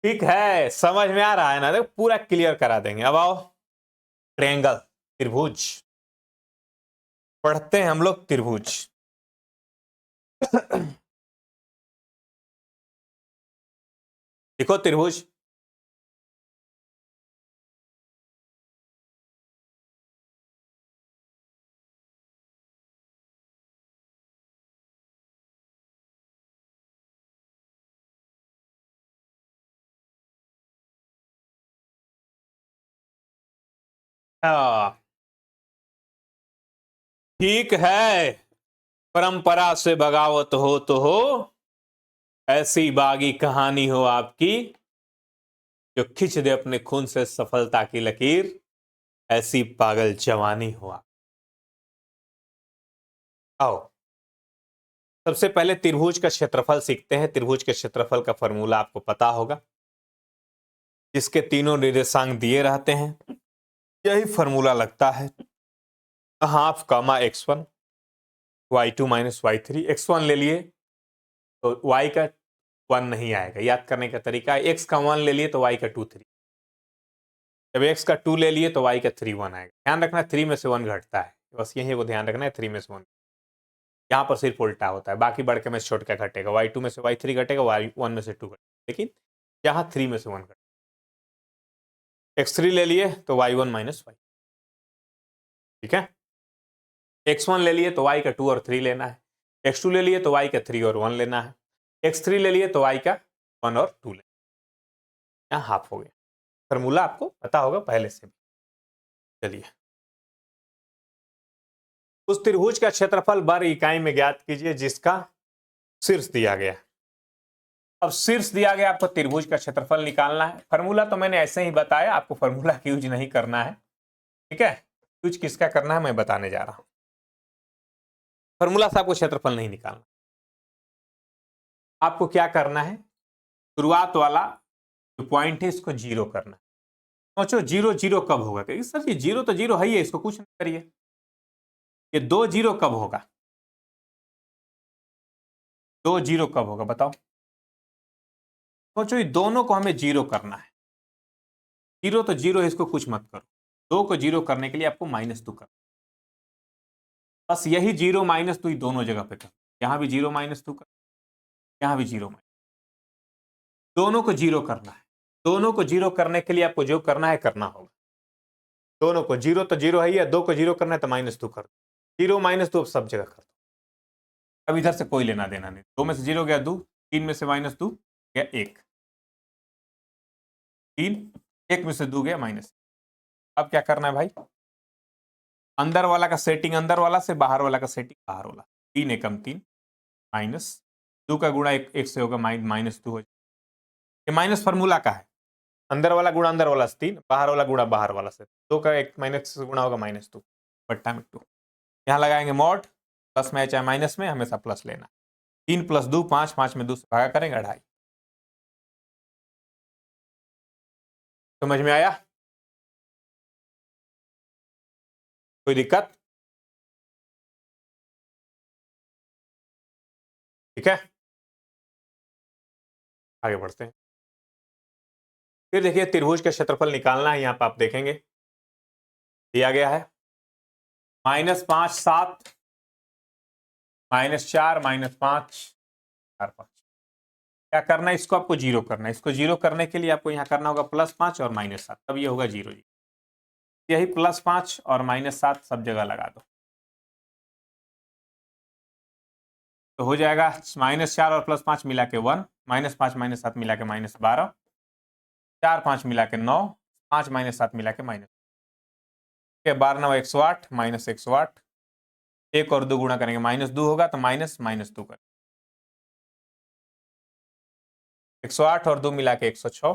ठीक है, समझ में आ रहा है ना? देखो पूरा क्लियर करा देंगे। अब आओ ट्रायंगल, त्रिभुज पढ़ते हैं हम लोग। त्रिभुज देखो त्रिभुज, ठीक है, परंपरा से बगावत हो तो हो, ऐसी बागी कहानी हो आपकी जो खिंच दे अपने खून से सफलता की लकीर, ऐसी पागल जवानी हो आप। आओ सबसे पहले त्रिभुज का क्षेत्रफल सीखते हैं। त्रिभुज के क्षेत्रफल का फॉर्मूला आपको पता होगा, जिसके तीनों निर्देशांक दिए रहते हैं, यही फॉर्मूला लगता है। हाफ कामा x1 y2 minus y3। x1 ले लिए तो y का 1 नहीं आएगा, याद करने का तरीका है x का 1 ले लिए तो y का 2 3, जब x का 2 ले लिए तो y का 3 1 आएगा। ध्यान रखना 3 में से 1 घटता है, बस यही को ध्यान रखना है, 3 में से 1। यहाँ पर सिर्फ उल्टा होता है, बाकी बढ़ के में से छोड़ के घटेगा, y2 में से y3 घटेगा, y1 में से 2 घटेगा, लेकिन यहाँ 3 में से 1 घटेगा। x3 ले लिए तो y1 माइनस y, ठीक है। x1 ले लिए तो y का 2 और 3 लेना है, x2 ले लिए तो y का 3 और 1 लेना है, x3 ले लिए तो y का 1 और 2 लेना है। यहाँ हाफ हो गया। फॉर्मूला आपको पता होगा पहले से भी। चलिए, उस त्रिभुज का क्षेत्रफल वर्ग इकाई में ज्ञात कीजिए जिसका शीर्ष दिया गया। अब शीर्ष दिया गया, आपको त्रिभुज का क्षेत्रफल निकालना है। फॉर्मूला तो मैंने ऐसे ही बताया, आपको फॉर्मूला की यूज नहीं करना है, ठीक है। यूज किसका करना है मैं बताने जा रहा हूं। फॉर्मूला से आपको क्षेत्रफल नहीं निकालना, आपको क्या करना है, शुरुआत वाला जो पॉइंट है इसको जीरो करना है। सोचो जीरो जीरो कब होगा, क्योंकि सर ये जीरो तो जीरो है ही है, इसको कुछ नहीं करिए। ये 2 जीरो कब होगा, 2 जीरो कब होगा बताओ। सोचो ये दोनों को हमें जीरो करना है, जीरो तो जीरो है, इसको कुछ मत करो। 2 को जीरो करने के लिए आपको -2 कर, बस यही जीरो -2 दोनों जगह पे कर, यहां भी जीरो -2 कर, यहां भी जीरो, दोनों को जीरो करना है। दोनों को जीरो करने के लिए आपको जो करना है करना होगा। दोनों को जीरो तो जीरो है ही है, 2 को जीरो करना है तो -2 कर दो, जीरो -2 अब सब जगह कर दो। अब इधर से कोई लेना देना नहीं, 2 में से जीरो गया 2, 3 में से -2 गया 1, 3, 1 में से 2 गया -1। अब क्या करना है भाई, अंदर वाला का सेटिंग अंदर वाला से, बाहर वाला का सेटिंग बाहर वाला। 3 एकम 3 -2 का गुणा 1 से होगा -2 हो जाए। ये माइनस फॉर्मूला का है, अंदर वाला गुणा अंदर वाला से 3, बाहर वाला गुणा बाहर वाला से 2 का 1 माइनस से गुणा होगा -2 बट्टा में 2। यहाँ लगाएंगे मॉड, प्लस में चाहे माइनस में हमेशा प्लस लेना। 3 + 2 5, 5 में 2 से भागा करेंगे 2.5। समझ में आया, कोई दिक्कत, ठीक है। आगे बढ़ते हैं। फिर देखिए त्रिभुज का क्षेत्रफल निकालना है, यहाँ पर आप देखेंगे दिया गया है -5 7 -4 -5 4 5। क्या करना है, इसको आपको जीरो करना है। इसको जीरो करने के लिए आपको यहाँ करना होगा +5 और -7, तब ये होगा जीरो। यही +5 और -7 सब जगह लगा दो तो हो जाएगा -4 और +5 मिला के 1, -5 -7 मिला के -12, 4 5 मिला के 9, 5 -7 मिला के -12 9 108 -108, 1 और 2 गुणा करेंगे -2 होगा तो -2 कर 108 और 2 मिला के 106,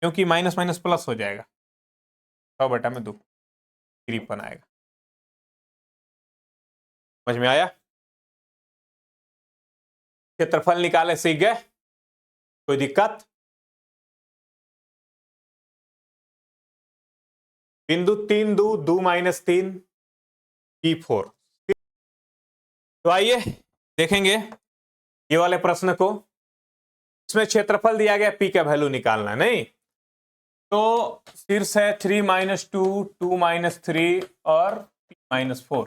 क्योंकि माइनस माइनस प्लस हो जाएगा, 100/2 53 आएगा। समझ में आया, क्षेत्रफल निकाले सीख गए, कोई दिक्कत। बिंदु 3 2 2 -3 P4। तो आइए देखेंगे ये वाले प्रश्न को। इसमें क्षेत्रफल दिया गया, P का वैल्यू निकालना है, नहीं तो शीर्ष है 3 -2 2 -3 और P -4।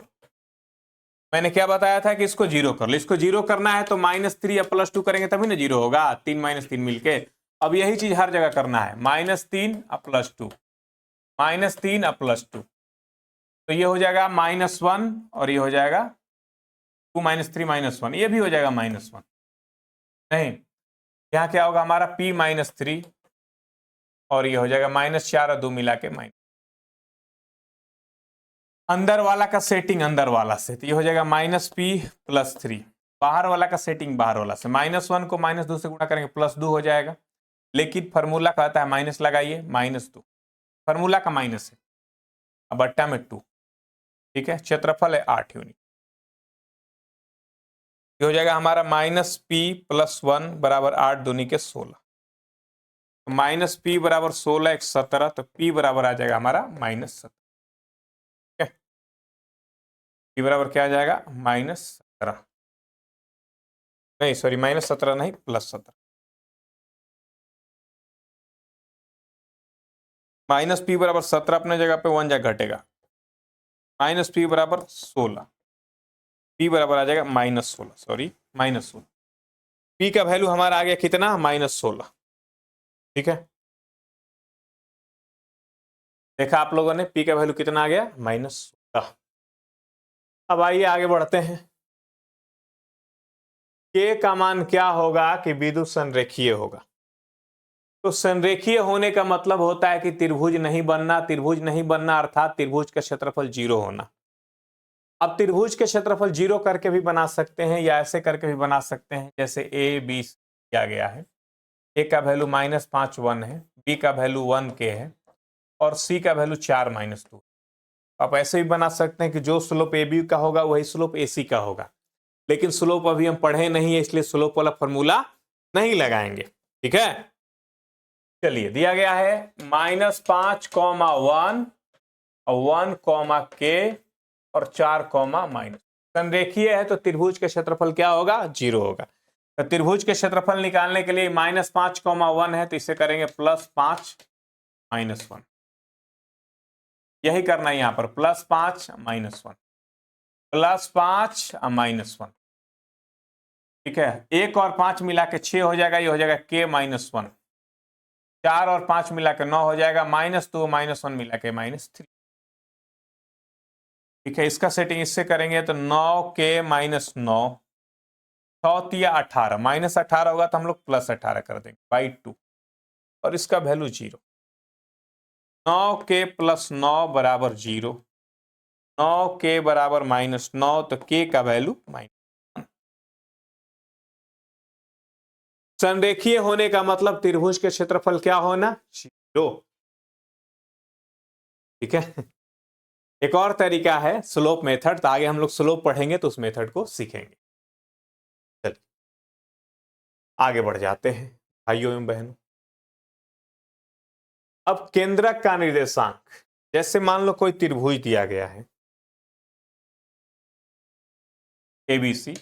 मैंने क्या बताया था कि इसको जीरो कर लो, इसको जीरो करना है तो -3 या +2 करेंगे तभी ना जीरो होगा, 3 -3 मिलके। अब यही चीज हर जगह करना है, -3 +2 -3 +2, तो ये हो जाएगा -1 और ये हो जाएगा 2 -3 -1, ये भी हो जाएगा -1। नहीं, यहाँ क्या होगा हमारा P -3 और ये हो जाएगा -4 और 2 मिला के माइनस। अंदर वाला का सेटिंग अंदर वाला से, तो ये हो जाएगा -P + 3, बाहर वाला का सेटिंग बाहर वाला से, -1 को -2 से गुणा करेंगे +2 हो जाएगा, लेकिन फॉर्मूला कहता है माइनस लगाइए, -2 फॉर्मूला का माइनस है, अब बट्टा में 2, ठीक है। क्षेत्रफल है 8 यूनिट, ये हो जाएगा हमारा -P + 1 बराबर 8 दूनी के 16, -P बराबर 16 1 17, तो P बराबर आ जाएगा हमारा -17। p बराबर क्या आ जाएगा -17, नहीं सॉरी -17 नहीं +17, -p बराबर 17 अपने जगह पे 1 जा घटेगा, -p बराबर 16, p बराबर आ जाएगा -16, सॉरी -16, p का वैल्यू हमारा आ गया कितना -16। ठीक है, देखा आप लोगों ने p का वैल्यू कितना आ गया -16। अब आइए आगे बढ़ते हैं। k का मान क्या होगा कि विद्युत संरेखीय होगा। तो संरेखीय होने का मतलब होता है कि त्रिभुज नहीं बनना, त्रिभुज नहीं बनना अर्थात त्रिभुज का क्षेत्रफल 0 होना। अब त्रिभुज के क्षेत्रफल 0 करके भी बना सकते हैं या ऐसे करके भी बना सकते हैं, जैसे a b किया गया है। a का वैल्यू -5 1 है, b का वैल्यू 1 k है और c का वैल्यू 4 -2। आप ऐसे भी बना सकते हैं कि जो स्लोप ए बी का होगा वही स्लोप ए सी का होगा, लेकिन स्लोप अभी हम पढ़े नहीं है इसलिए स्लोप वाला फॉर्मूला नहीं लगाएंगे। ठीक है, चलिए दिया गया है -5, 1, 1, k और 4, संरेखीय है तो त्रिभुज के क्षेत्रफल क्या होगा 0 होगा। तो त्रिभुज के क्षेत्रफल निकालने के लिए -5, 1 है तो इसे करेंगे +5 -1, यही करना है यहां पर +5 -1, +5 -1। ठीक है, 1 और 5 मिला के 6 हो जाएगा, ये हो जाएगा k -1, 4 और 5 मिला के 9 हो जाएगा, -2 -1 मिला के -3। ठीक है, इसका सेटिंग इससे करेंगे तो 9k -9, 18 -18 होगा तो हम लोग +18 कर देंगे बाई 2 और इसका वैल्यू 0। 9k + 9 बराबर 0, 9k बराबर -9 तो k का वैल्यू -1। संरेखीय होने का मतलब त्रिभुज के क्षेत्रफल क्या होना 0। ठीक है, एक और तरीका है स्लोप मेथड, तो आगे हम लोग स्लोप पढ़ेंगे तो उस मेथड को सीखेंगे। चलिए आगे बढ़ जाते हैं भाइयों एवं बहनों। अब केंद्रक का निर्देशांक, जैसे मान लो कोई त्रिभुज दिया गया है ABC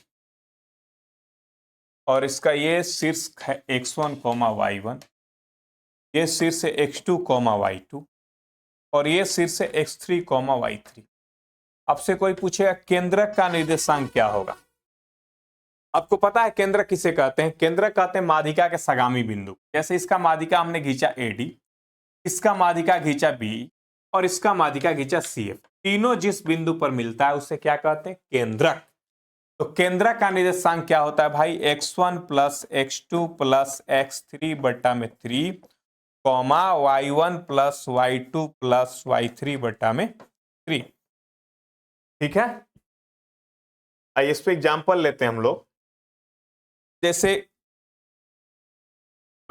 और इसका ये शीर्ष है x1, y1, ये शीर्ष है x2, y2 और ये शीर्ष है x3, y3। आपसे कोई पूछेगा केंद्रक का निर्देशांक क्या होगा। आपको पता है केंद्रक किसे कहते हैं? केंद्रक कहते हैं माध्यिका के सगामी बिंदु। जैसे इसका माध्यिका हमने खींचा AD, इसका माध्यिका खींचा B और इसका माध्यिका खींचा CF, तीनों जिस बिंदु पर मिलता है उसे क्या कहते हैं? केंद्रक। तो केंद्रक का निर्देशांक क्या होता है भाई? x1 + x2 + x3 बट्टा में 3, y1 + y2 + y3 बट्टा में 3। ठीक है, आइए इस पे एग्जांपल लेते हैं हम लोग। जैसे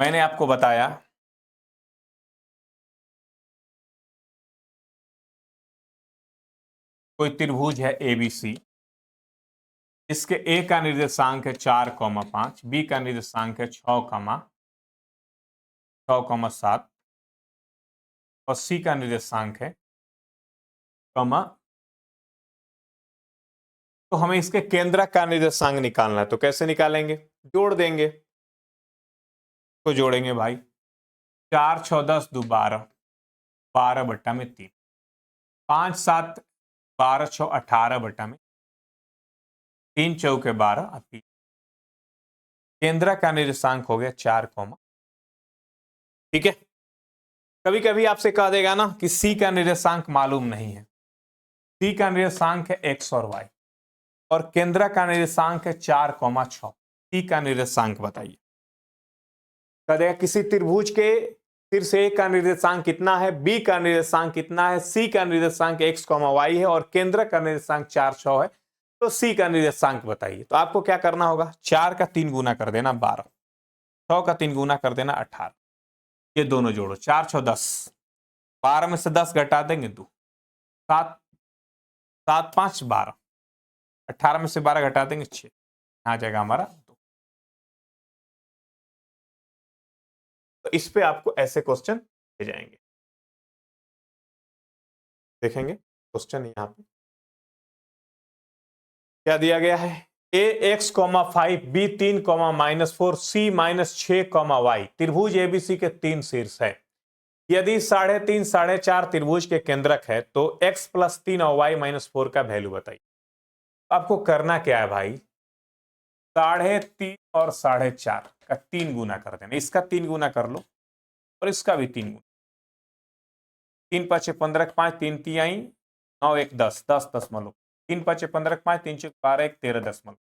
मैंने आपको बताया कोई त्रिभुज है ABC, इसके A का निर्देशांक है 4, 5, B का निर्देशांक है 6, 7 और C का निर्देशांक है कमा। तो हमें इसके केंद्रक का निर्देशांक निकालना है, तो कैसे निकालेंगे? जोड़ देंगे। तो जोड़ेंगे भाई 4, 6, 10, 2, 12, 12 बट्टा में 3, 5, 7, 12, 6, 18 बट्टा में 3 चौके 12 और 3। केंद्रक का निर्देशांक हो गया 4, ठीक है। कभी कभी आपसे कह देगा ना कि सी का निर्देशांक मालूम नहीं है। सी का निर्देशांक है x और y और केंद्रक का निर्देशांक है 4, 6। सी का निर्देशांक बताइए। कह देगा किसी त्रिभुज के शीर्ष A का निर्देशांक कितना है, B का निर्देशांक कितना है, C का निर्देशांक x, y है और केंद्रक का निर्देशांक 4, 6 है, तो C का निर्देशांक बताइए। तो आपको क्या करना होगा? 4 का 3 गुना कर देना 12, 6 का 3 गुना कर देना 18, ये दोनों जोड़ो 4, 6, 10, 12 में से 10 घटा देंगे 2, 7, 7, 5, 12, 18 में से 12 घटा देंगे 6, आ जाएगा हमारा 2। तो इस पे आपको ऐसे क्वेश्चन दे जाएंगे। देखेंगे क्वेश्चन यहाँ पे क्या दिया गया है, ए एक्स कॉमा 5, बी 3 कॉमा -4, सी -6 कॉमा वाई। त्रिभुज एबीसी के 3 शीर्ष है। यदि 3.5 4.5 त्रिभुज के केंद्रक है तो x + 3 और y -4 का वैल्यू बताइए। आपको करना क्या है भाई, 3.5 और 4.5 का 3 गुना कर देना, इसका 3 गुना कर लो और इसका भी 3 गुना। 3 × 5 = 15, 5 3 तिहाई 9 1 10, 10 दशमलव, 3 × 5 = 15, 5 3 × 12, 1 13 दशमलव।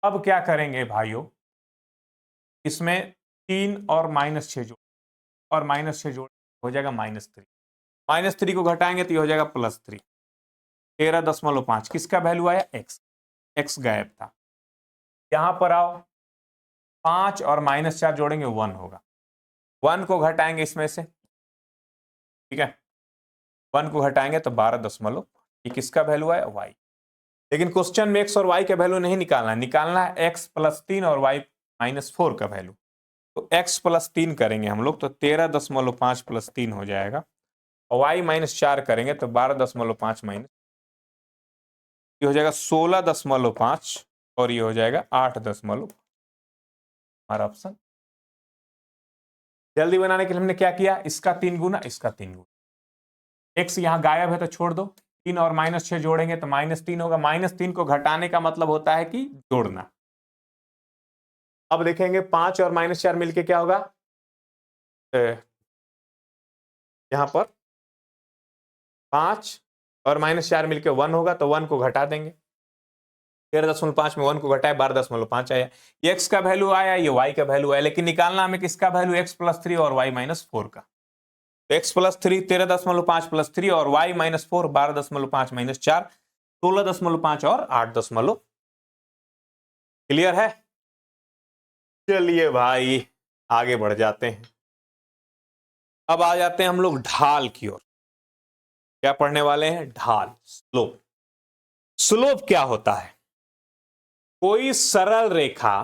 अब क्या करेंगे भाइयों, इसमें 3 और -6 जोड़ और -6 जोड़ हो जाएगा -3, -3 को घटाएंगे तो ये हो जाएगा +3, 13.5। किसका वैल्यू आया, x, x गायब था। यहां पर आओ, 5 और -4 जोड़ेंगे 1 होगा, 1 को घटाएंगे इसमें से, ठीक है, 1 को घटाएंगे तो 12 ये किसका वैल्यू आया, y। लेकिन क्वेश्चन में x और y का वैल्यू नहीं निकालना है, निकालना है x + 3 और y -4 का वैल्यू। तो x + 3 करेंगे हम लोग तो 13.5 + 3 हो जाएगा, और y -4 करेंगे तो 12.5 माइनस, ये हो जाएगा 16.5 और ये हो जाएगा 8 दशमलव। हमारा ऑप्शन। जल्दी बनाने के लिए हमने क्या किया, इसका 3 गुना, इसका 3 गुना। x यहां गायब है तो छोड़ दो, 3 और -6 जोड़ेंगे तो -3 होगा। -3 को घटाने का मतलब होता है कि जोड़ना। अब देखेंगे 5 और -4 मिलके क्या होगा, यहां पर 5 और -4 मिलके 1 होगा तो 1 को घटा देंगे, 13.5 में 1 को घटाए 12.5 आया। ये x का वैल्यू आया, ये y का वैल्यू आया, लेकिन निकालना हमें किसका वैल्यू, x + 3 और y -4 का। तो x + 3 13.5 + 3 और y -4 12.5 - 4 16.5 और 8 दशमलव। क्लियर है। चलिए भाई आगे बढ़ जाते हैं। अब आ जाते हैं हम लोग ढाल की ओर। क्या पढ़ने वाले हैं, ढाल, स्लोप। स्लोप क्या होता है, कोई सरल रेखा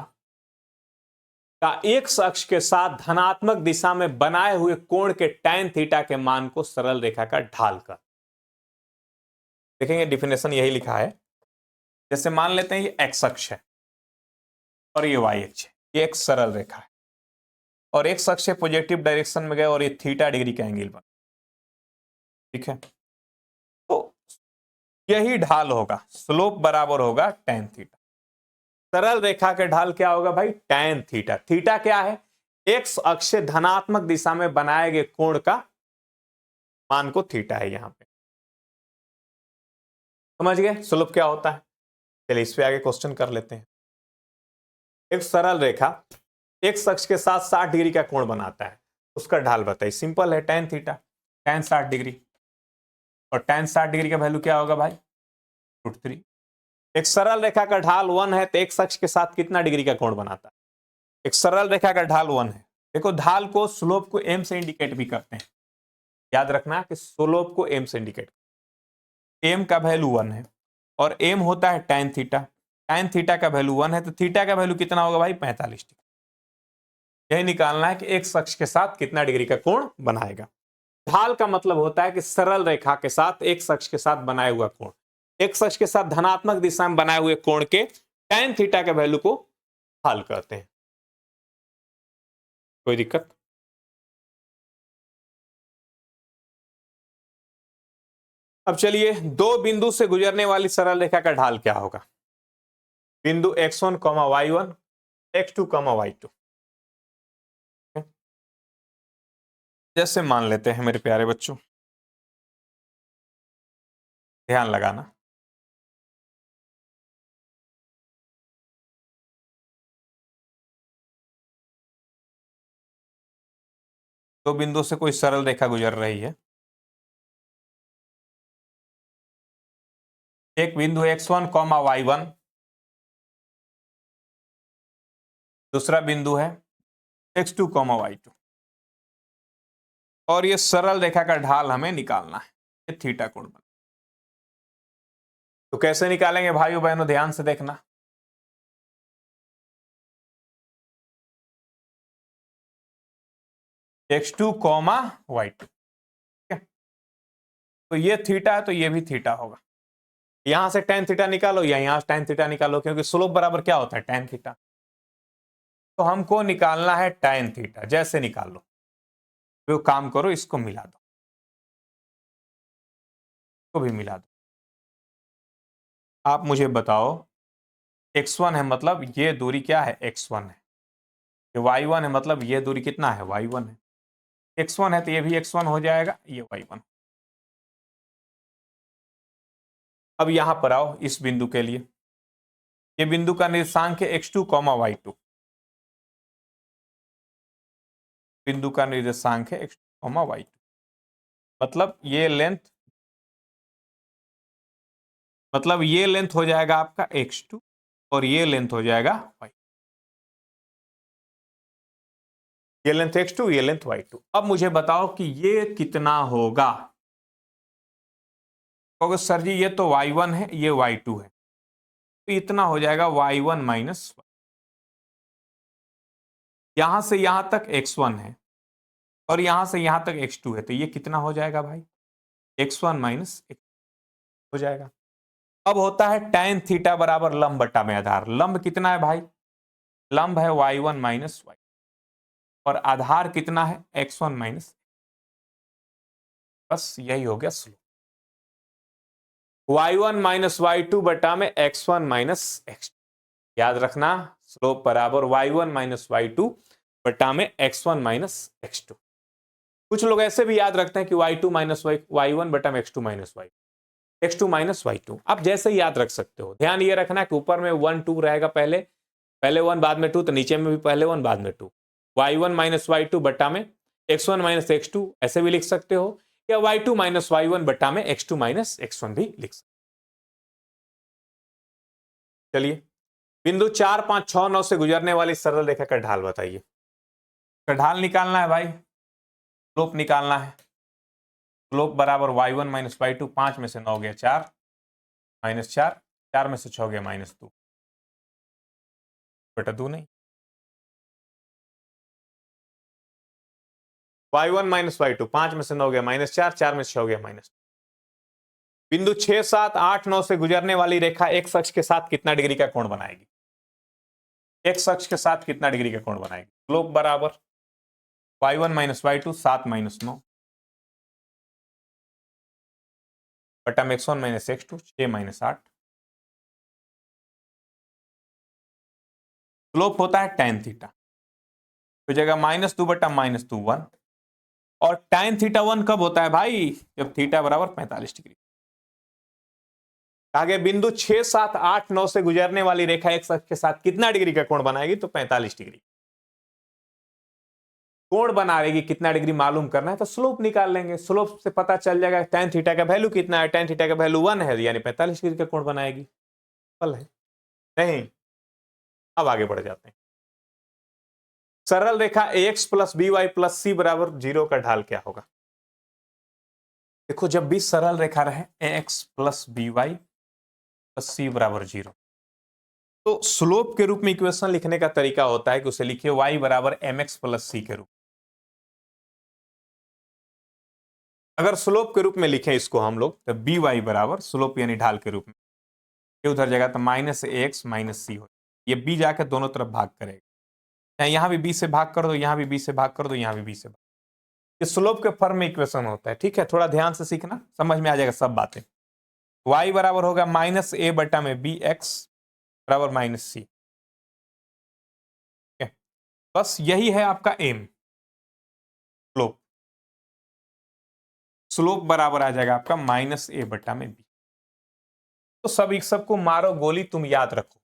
का x अक्ष के साथ धनात्मक दिशा में बनाए हुए कोण के tan थीटा के मान को सरल रेखा का ढाल का। देखेंगे डिफिनेशन यही लिखा है। जैसे मान लेते हैं ये x अक्ष है और ये y अक्ष है, ये एक सरल रेखा है और x अक्ष से पॉजिटिव डायरेक्शन में गए और ये थीटा डिग्री का एंगल बना, ठीक है। तो यही ढाल होगा, स्लोप बराबर होगा tan थीटा। सरल रेखा के ढाल क्या होगा भाई, tan थीटा। थीटा क्या है, x अक्ष से धनात्मक दिशा में बनाए गए कोण का मान को थीटा है यहां पे। समझ गए स्लोप क्या होता है। चलिए इस पे आगे क्वेश्चन कर लेते हैं। एक सरल रेखा x अक्ष के साथ 60 डिग्री का कोण बनाता है, उसका ढाल बताइए। सिंपल है, tan थीटा, tan 60 डिग्री, और tan 60 डिग्री का वैल्यू क्या होगा भाई, √3। एक सरल रेखा का ढाल 1 है तो x अक्ष के साथ कितना डिग्री का कोण बनाता है, एक सरल रेखा का ढाल 1 है। देखो ढाल को, स्लोप को m से इंडिकेट भी करते हैं, याद रखना कि स्लोप को m से इंडिकेट, m का वैल्यू 1 है और m होता है tan थीटा। tan थीटा का वैल्यू 1 है तो थीटा का वैल्यू कितना होगा भाई, 45 डिग्री। यही निकालना है कि x अक्ष के साथ कितना डिग्री का कोण बनाएगा। ढाल का मतलब होता है कि सरल रेखा के साथ x अक्ष के साथ बनाया हुआ कोण, x अक्ष के साथ धनात्मक दिशा में बनाए हुए कोण के tan थीटा के वैल्यू को ढाल कहते हैं। कोई दिक्कत। अब चलिए, दो बिंदु से गुजरने वाली सरल रेखा का ढाल क्या होगा। बिंदु x1, y1, x2, y2। जैसे मान लेते हैं मेरे प्यारे बच्चों, ध्यान लगाना, दो बिंदु से कोई सरल रेखा गुजर रही है। एक बिंदु x1, y1, दूसरा बिंदु है x2, y2, और ये सरल रेखा का ढाल हमें निकालना है, ये थीटा कोण बना। तो कैसे निकालेंगे भाइयों बहनों, ध्यान से देखना। x2, y2, ठीक है। तो ये थीटा है तो ये भी थीटा होगा, यहां से tan थीटा निकालो या यहां से tan थीटा निकालो, क्योंकि स्लोप बराबर क्या होता है tan थीटा। तो हमको निकालना है tan थीटा, जैसे निकाल लो। तो काम करो, इसको मिला दो, इसको भी मिला दो। आप मुझे बताओ x1 है मतलब ये दूरी क्या है x1 है, ये y1 है मतलब ये दूरी कितना है y1 है। x1 है तो ये भी x1 हो जाएगा, ये y1। अब यहां पर आओ इस बिंदु के लिए, ये बिंदु का निर्देशांक है x2, y2। बिंदु का निर्देशांक है x2, y2, मतलब ये लेंथ हो जाएगा आपका x2 और ये लेंथ हो जाएगा y। ये लेंथ x2, ये लेंथ y2। अब मुझे बताओ कि ये कितना होगा। तो सर जी ये तो y1 है, ये y2 है, तो इतना हो जाएगा y1 माइनस, यहां से यहां तक x1 है और यहां से यहां तक x2 है, तो ये कितना हो जाएगा भाई x1 माइनस हो जाएगा। अब होता है tan थीटा बराबर लंब बटा में आधार। लंब कितना है भाई, लंब है y1 माइनस y और आधार कितना है x1 माइनस, बस यही हो गया स्लोप। y1 माइनस y2 बटा में x1 माइनस x2। याद रखना स्लोप बराबर y1 माइनस y2 बटा में x1 माइनस x2। कुछ लोग ऐसे भी याद रखते हैं कि y2 माइनस y1 बटा में x2 minus y, x2 minus y2। आप जैसे ही याद रख सकते हो। ध्यान ये रखना कि ऊपर में 1 2 रहेगा, पहले 1 बाद में 2, तो नीचे में भी पहले 1 बाद में 2। y1 माइनस y2 बटा में x1 माइनस x2 ऐसे भी लिख सकते हो, या y2 माइनस y1 बटा में x2 माइनस x1 भी लिख सकते हो। चलिए बिंदु 4 5 6 9 से गुजरने वाली सरल रेखा का ढाल बताइए। का ढाल निकालना है भाई, स्लोप निकालना है। स्लोप बराबर y1 माइनस y2, 5 में से 9 गया 4 माइनस 4, 4 में से 6 गया माइनस 2 बटा 2 नहीं, y1 माइनस y2, 5 में से 9 गया माइनस 4, 4 में से 6 गया माइनस। बिंदु 6 7 8 9 से गुजरने वाली रेखा x अक्ष के साथ कितना डिग्री का कोण बनाएगी। x अक्ष के साथ कितना डिग्री का कोण बनाएगी। स्लोप बराबर y1 माइनस y2, 7 माइनस 9 बटा में x1 minus x2, 6 minus 8। Slope होता है tan थीटा, तो जगह माइनस 2 बटा माइनस 2 1। और tan थीटा 1 कब होता है भाई, जब थीटा बराबर 45 डिग्री। आगे बिंदु 6 7 8 9 से गुजरने वाली रेखा x अक्ष के साथ कितना डिग्री का कोण बनाएगी, तो 45 डिग्री कोण बनाएगी। कितना डिग्री मालूम करना है तो स्लोप निकाल लेंगे, स्लोप से पता चल जाएगा tan थीटा का वैल्यू कितना है। tan थीटा का वैल्यू 1 है, यानी 45 डिग्री का कोण बनाएगी। है नहीं। अब आगे बढ़ जाते हैं। सरल रेखा ax plus B Y plus C बराबर 0 का ढाल क्या होगा। देखो जब भी सरल रेखा रहे ax plus B Y plus C बराबर 0, तो स्लोप के रूप में इक्वेशन लिखने का तरीका होता है कि उसे लिखिए y बराबर mx प्लस सी के रूप। अगर स्लोप के रूप में लिखें इसको हम लोग, तो बी वाई बराबर स्लोप यानी ढाल के रूप में, ये उधर जाएगा तो माइनस एक्स माइनस सी हो, ये बी जाकर दोनों तरफ भाग करेगा। यहां भी बी से भाग कर दो, यहां भी बी से भाग कर दो, यहां भी बी से भाग। ये स्लोप के फॉर्म में इक्वेशन होता है। ठीक है, थोड़ा ध्यान से सीखना, समझ में आ जाएगा सब बातें। y बराबर होगा माइनस ए बटा में बी एक्स बराबर माइनस सी। बस यही है आपका एम। स्लोप स्लोप बराबर आ जाएगा आपका माइनस ए बटा में बी। तो सबको मारो गोली, तुम याद रखो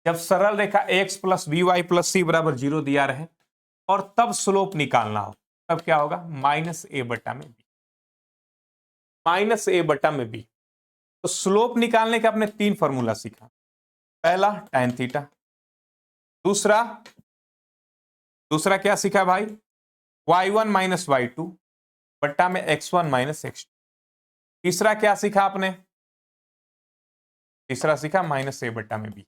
जब सरल रेखा x plus B Y plus C बराबर 0 दिया रहे और तब स्लोप निकालना हो, तब क्या होगा माइनस ए बटा में बी, माइनस ए बटा में बी। तो स्लोप निकालने का आपने 3 फॉर्मूला सीखा। पहला tan थीटा, दूसरा क्या सीखा भाई y1 माइनस y2 बट्टा में x1 माइनस x2। तीसरा क्या सीखा आपने, तीसरा सीखा माइनस ए बट्टा में बी।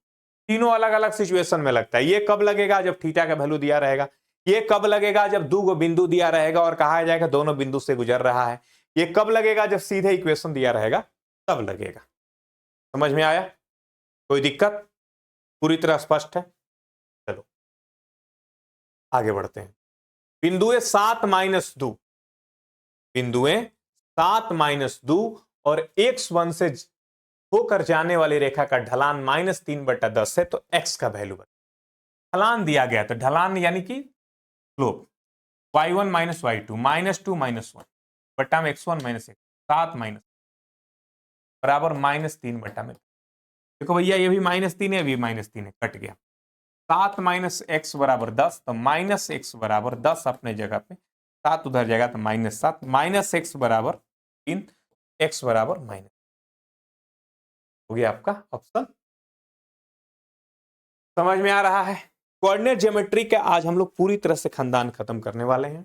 तीनों अलग अलग सिचुएशन में लगता है। ये कब लगेगा जब थीटा का वैल्यू दिया रहेगा, ये कब लगेगा जब 2 बिंदु दिया रहेगा और कहा जाएगा दोनों बिंदु से गुजर रहा है, ये कब लगेगा जब सीधे इक्वेशन दिया रहेगा तब लगेगा। समझ में आया? कोई दिक्कत? पूरी तरह स्पष्ट है? चलो आगे बढ़ते हैं। बिंदुए 7 - 2, बिंदुए 7 - 2 और x1 से होकर जाने वाली रेखा का ढलान -3/10 है, तो x का वैल्यू बता। ढलान दिया गया तो ढलान यानी कि स्लोप y1 - y2 -2 -1 बट्टा में x1 - x 7 माइनस बराबर -3 में। देखो भैया ये भी -3 है, भी -3 है, कट गया। 7 - x बराबर 10, तो -x बराबर 10 अपने जगह पे, 7 उधर जाएगा तो -7, -x बराबर 3, x बराबर माइनस हो गया आपका ऑप्शन। समझ में आ रहा है? कोऑर्डिनेट ज्योमेट्री का आज हम लोग पूरी तरह से खानदान खत्म करने वाले हैं।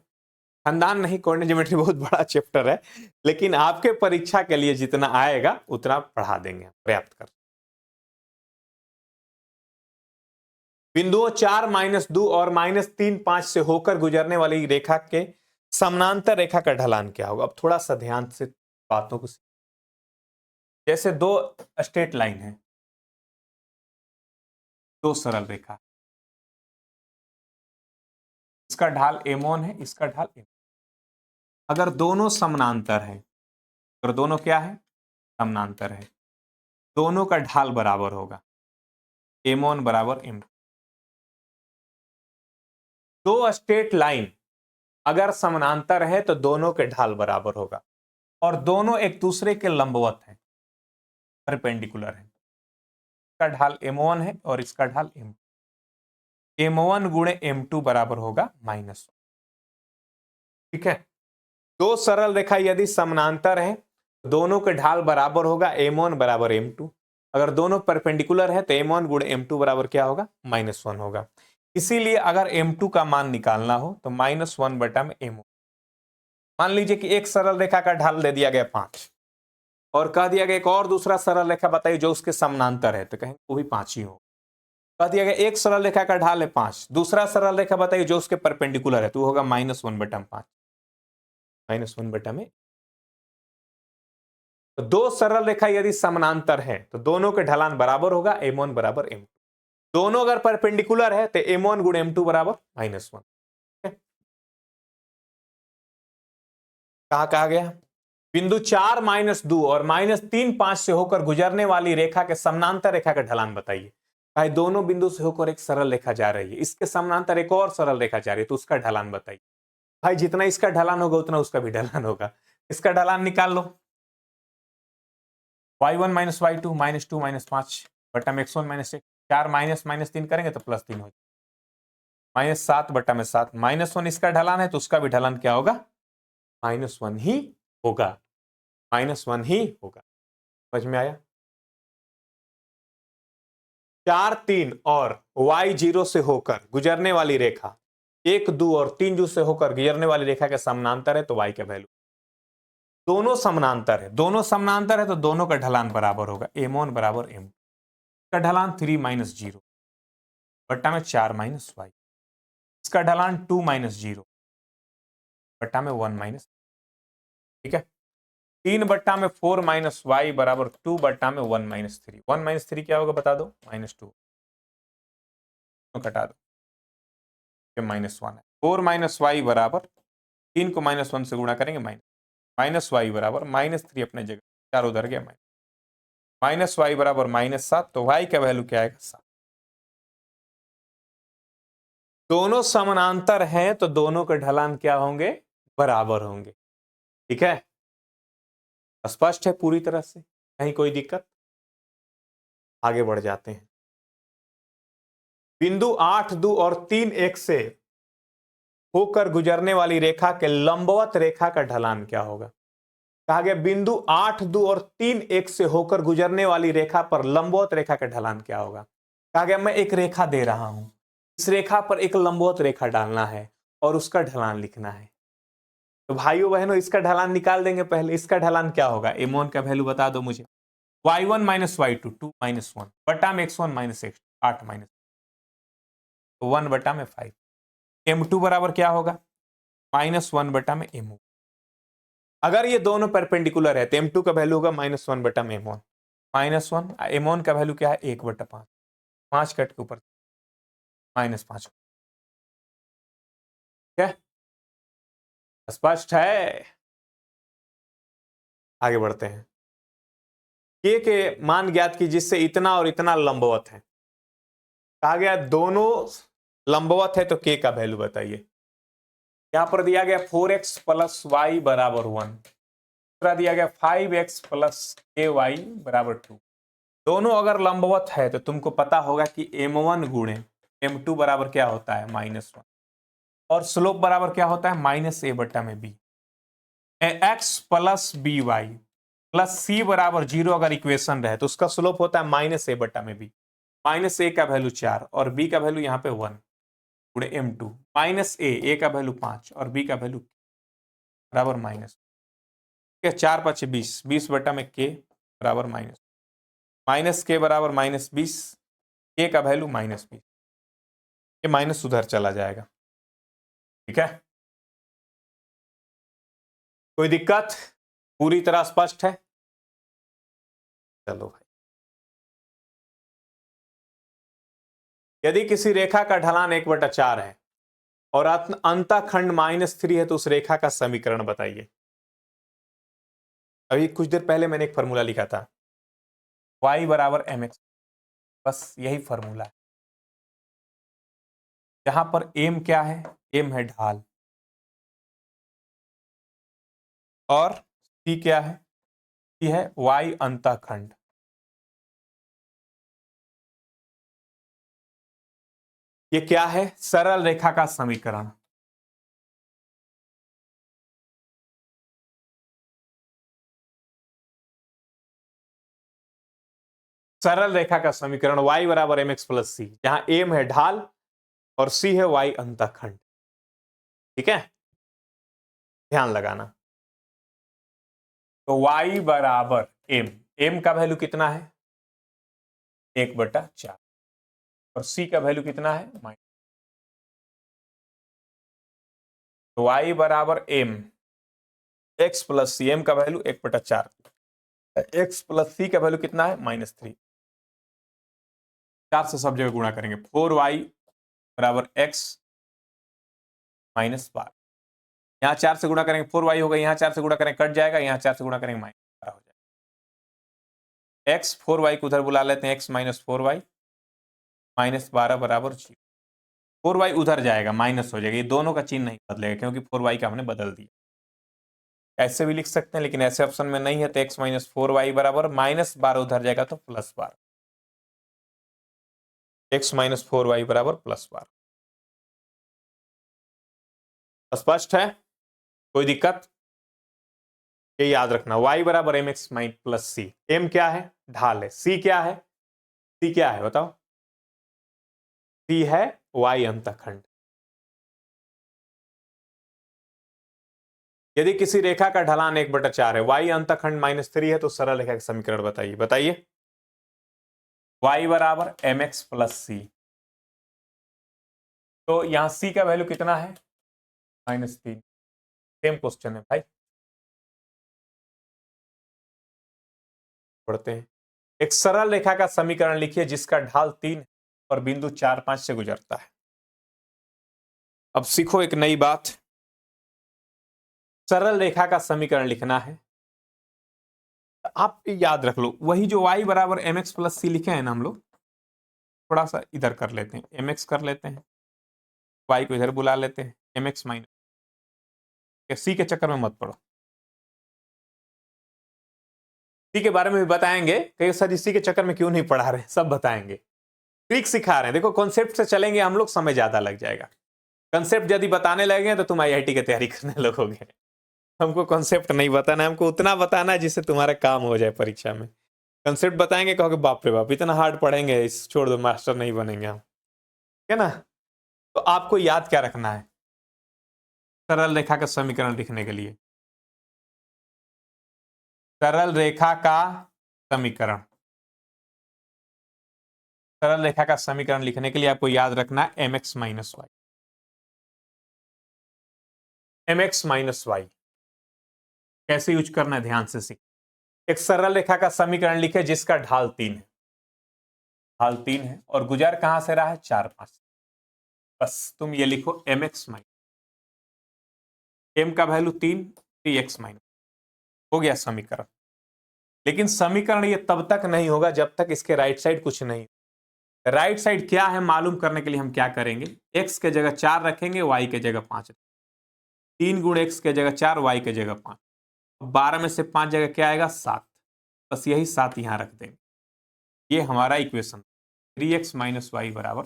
खानदान नहीं, कोऑर्डिनेट ज्योमेट्री बहुत बड़ा चैप्टर है, लेकिन आपके परीक्षा के लिए जितना आएगा उतना पढ़ा देंगे, पर्याप्त कर। बिंदुओं 4 - 2 और -3 5 से होकर गुजरने वाली रेखा के समानांतर रेखा का ढलान क्या होगा? अब थोड़ा सा ध्यान से बातों को, जैसे दो स्ट्रेट लाइन है, दो सरल रेखा, इसका ढाल m1 है, इसका ढाल m। अगर दोनों समानांतर है, अगर दोनों क्या है? समानांतर है, दोनों का ढाल बराबर होगा, m1 बराबर m। दो स्ट्रेट लाइन अगर समानांतर है तो दोनों के ढाल बराबर होगा, और दोनों एक दूसरे के लंबवत हैं, परपेंडिकुलर है। इसका ढाल m1 है और इसका ढाल m। m1 गुणे m2 बराबर होगा -1। ठीक है, दो सरल रेखा यदि समानांतर है तो दोनों के ढाल बराबर होगा, m1 बराबर m2। अगर दोनों परपेंडिकुलर है तो m1 गुणे m2 बराबर क्या होगा? -1 होगा। इसीलिए अगर m2 का मान निकालना हो तो -1 बटा में m। मान लीजिए कि एक सरल रेखा का ढाल दे दिया गया 5 और कह दिया गया एक और दूसरा सरल रेखा बताइए जो उसके समानांतर है, तो कहेंगे वो भी 5 ही हो। कह दिया गया एक सरल रेखा का ढाल है 5, दूसरा सरल रेखा बताइए जो उसके परपेंडिकुलर है, तो वो होगा -1 बटा में 5, -1 बटा में। तो दो सरल रेखा यदि समानांतर है तो दोनों के ढलान बराबर होगा, m1 बराबर m2। दोनों अगर परपेंडिकुलर है तो m1 गुणे m2 बराबर -1। कहा गया? बिंदु 4 - 2 और -3 5 से होकर गुजरने वाली रेखा के समानांतर रेखा का ढलान बताइए। भाई दोनों बिंदु से होकर एक सरल रेखा जा रही है, इसके समानांतर एक और सरल रेखा जा रही है, तो उसका ढलान बताइए। भाई जितना इसका ढलान होगा उतना उसका भी ढलान होगा। इसका ढलान निकाल लो, y1 - y2 -2 -5 बटा में x1 - x। 4 -3 करेंगे तो +3 हो जाएगा, -7 बटा में 7। -1 इसका ढलान है तो उसका भी ढलान क्या होगा? -1 ही होगा, -1 ही होगा। समझ में आया? 4 3 और y0 से होकर गुजरने वाली रेखा 1 2 और 3 जो से होकर गुजरने वाली रेखा के समानांतर है, तो y का वैल्यू। दोनों समानांतर है, दोनों समानांतर है तो दोनों का ढलान बराबर होगा, m1 बराबर m। का ढलान 3 - 0 बट्टा में 4 - y। इसका ढलान 2 - 0 बट्टा में 1 - ठीक है। 3 बट्टा में 4 - y बराबर 2 बट्टा में 1 - 3। 1 - 3 क्या होगा बता दो? -2। घटा दो, -1 है। 4 - y बराबर 3 को -1 से गुणा करेंगे, -y बराबर -3 अपने जगह, 4 उधर गया, -y बराबर -7, तो y का वैल्यू क्या आएगा? 7। दोनों समानांतर हैं तो दोनों के ढलान क्या होंगे? बराबर होंगे। ठीक है, स्पष्ट है पूरी तरह से? कहीं कोई दिक्कत? आगे बढ़ जाते हैं। बिंदु 8 2 और 3 1 से होकर गुजरने वाली रेखा के लंबवत रेखा का ढलान क्या होगा? कहा गया बिंदु 8 2 और 3 1 से होकर गुजरने वाली रेखा पर लंबवत रेखा का ढलान क्या होगा? कहा गया मैं एक रेखा दे रहा हूं, इस रेखा पर एक लंबवत रेखा डालना है और उसका ढलान लिखना है। तो भाइयों बहनों इसका ढलान निकाल देंगे पहले। इसका ढलान क्या होगा? m1 का वैल्यू बता दो मुझे। y1 - y2 2 - 1 बटा में x1 - x 8 माइनस 1 बटा में 5। m2 बराबर क्या होगा? -1 बटा में m1। अगर ये दोनों परपेंडिकुलर है तो m2 का वैल्यू होगा -1 बटा में m1। -1, m1 का वैल्यू क्या है 1/5, 5 कट के ऊपर -5, ठीक है, स्पष्ट है। आगे बढ़ते हैं। के मान ज्ञात की जिससे इतना और इतना लंबवत है। कहा गया दोनों लंबवत है तो के का वैल्यू बताइए। यहां पर दिया गया 4x प्लस वाई बराबर 1, दूसरा दिया गया 5x प्लस के वाई बराबर 2। दोनों अगर लंबवत है तो तुमको पता होगा कि m1 गुणे m2 बराबर क्या होता है -1, और स्लोप बराबर क्या होता है -a/b। x plus B Y plus C बराबर 0 अगर इक्वेशन रहे तो उसका स्लोप होता है -a/b। -a का वैल्यू 4 और b का वैल्यू यहाँ पे 1 गुणे m2, -a का वैल्यू 5 और b का वैल्यू बराबर माइनस, 4 5 20, 20/k बराबर माइनस के बराबर -20, के का वैल्यू -20, ये माइनस उधर चला जाएगा, ठीक है। कोई दिक्कत? पूरी तरह स्पष्ट है? चलो भाई, यदि किसी रेखा का ढलान 1/4 है और अंतःखंड -3 है तो उस रेखा का समीकरण बताइए। अभी कुछ देर पहले मैंने एक फॉर्मूला लिखा था, y बराबर mx, बस यही फॉर्मूला है। यहां पर m क्या है? m है ढाल, और c क्या है? c है y अंतःखंड। ये क्या है? सरल रेखा का समीकरण। सरल रेखा का समीकरण y बराबर mx प्लस सी, जहां m है ढाल और c है y अंतःखंड, ठीक है, ध्यान लगाना। तो y बराबर m का वैल्यू कितना है 1/4, और c का वैल्यू कितना है -, तो y बराबर m x प्लस सी, m का वैल्यू 1/4, x प्लस सी का वैल्यू कितना है -3, 4 से सब जगह गुणा करेंगे, 4y बराबर x -12, यहाँ 4 से गुणा करेंगे 4y होगा, यहाँ 4 से गुणा करेंगे कट जाएगा, यहाँ 4 से गुणा करेंगे -12 हो जाएगा। x 4y को उधर बुला लेते हैं, x -4y -12 बराबर 0, 4y उधर जाएगा माइनस हो जाएगा, ये दोनों का चिन्ह नहीं बदलेगा क्योंकि 4y का हमने बदल दिया। ऐसे भी लिख सकते हैं लेकिन ऐसे ऑप्शन में नहीं है, तो x -4y बराबर -12 उधर जाएगा तो +12, x -4y बराबर +12। स्पष्ट है? कोई दिक्कत? ये याद रखना, y बराबर mx प्लस सी, m क्या है? ढाल है, c क्या है? c क्या है बताओ? c है y अंतःखंड। यदि किसी रेखा का ढलान 1/4 है, y अंतःखंड -3 है तो सरल रेखा का समीकरण बताइए। बताइए। y बराबर mx प्लस सी, तो यहां c का वैल्यू कितना है -3, सेम क्वेश्चन है भाई, पढ़ते हैं। एक सरल रेखा का समीकरण लिखिए जिसका ढाल 3 और बिंदु 4 5 से गुजरता है। अब सीखो एक नई बात, सरल रेखा का समीकरण लिखना है, आप याद रख लो, वही जो y बराबर mx प्लस सी लिखे हैं ना हम लोग, थोड़ा सा इधर कर लेते हैं, mx कर लेते हैं, y को इधर बुला लेते हैं, mx माइनस, सी के चक्कर में मत पड़ो, सी के बारे में भी बताएंगे, कई सर इसी के चक्कर में क्यों नहीं पढ़ा रहे, सब बताएंगे, ट्रिक सिखा रहे हैं। देखो कॉन्सेप्ट से चलेंगे हम लोग, समय ज्यादा लग जाएगा, कंसेप्ट यदि बताने लगे तो तुम IIT की तैयारी करने लगोगे। हमको कॉन्सेप्ट नहीं बताना है, हमको उतना बताना है जिससे तुम्हारा काम हो जाए परीक्षा में। कंसेप्ट बताएंगे कहोगे बाप रे बाप इतना हार्ड पढ़ेंगे, इस छोड़ दो, मास्टर नहीं बनेंगे हम, ठीक है ना। तो आपको याद क्या रखना है सरल रेखा का समीकरण लिखने के लिए, सरल रेखा का समीकरण, सरल रेखा का समीकरण लिखने के लिए आपको याद रखना है mx minus Y, mx minus Y कैसे यूज करना है ध्यान से सीख। एक सरल रेखा का समीकरण लिखे जिसका ढाल 3 है, ढाल 3 है और गुजर कहां से रहा है 4 5। बस तुम ये लिखो mx माइनस, m का वैल्यू 3, 3x माइनस, हो गया समीकरण। लेकिन समीकरण ये तब तक नहीं होगा जब तक इसके राइट साइड कुछ नहीं। राइट साइड क्या है मालूम करने के लिए हम क्या करेंगे, x के जगह 4 रखेंगे, y के जगह 5, 3 गुण x के जगह 4, y के जगह 5, 12 में से 5 जगह क्या आएगा 7, बस यही 7 यहां रख देंगे। ये हमारा इक्वेशन 3x माइनस वाई बराबर,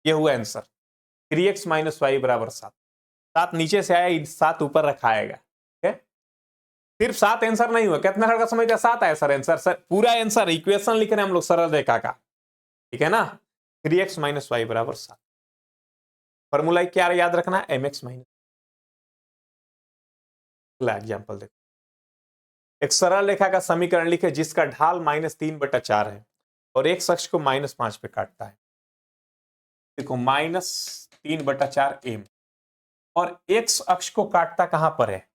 ये हुआ आंसर 3x माइनस वाई बराबर 7। 7 नीचे से आया, 7 ऊपर रखा आएगा। सिर्फ 7 आंसर नहीं हुआ, कितना लड़का समझता 7 आया सर आंसर, सर पूरा आंसर इक्वेशन लिख रहे हैं हम लोग सरल रेखा का, ठीक है ना। 3x माइनस वाई बराबर 7। फॉर्मूला क्या याद रखना है, mx माइनस। अगला एग्जांपल देखो, एक सरल रेखा का समीकरण लिखे जिसका ढाल -3/4 है और एक अक्ष को -5 पे काटता है। देखो -3/4 m और x अक्ष को काटता कहां पर है,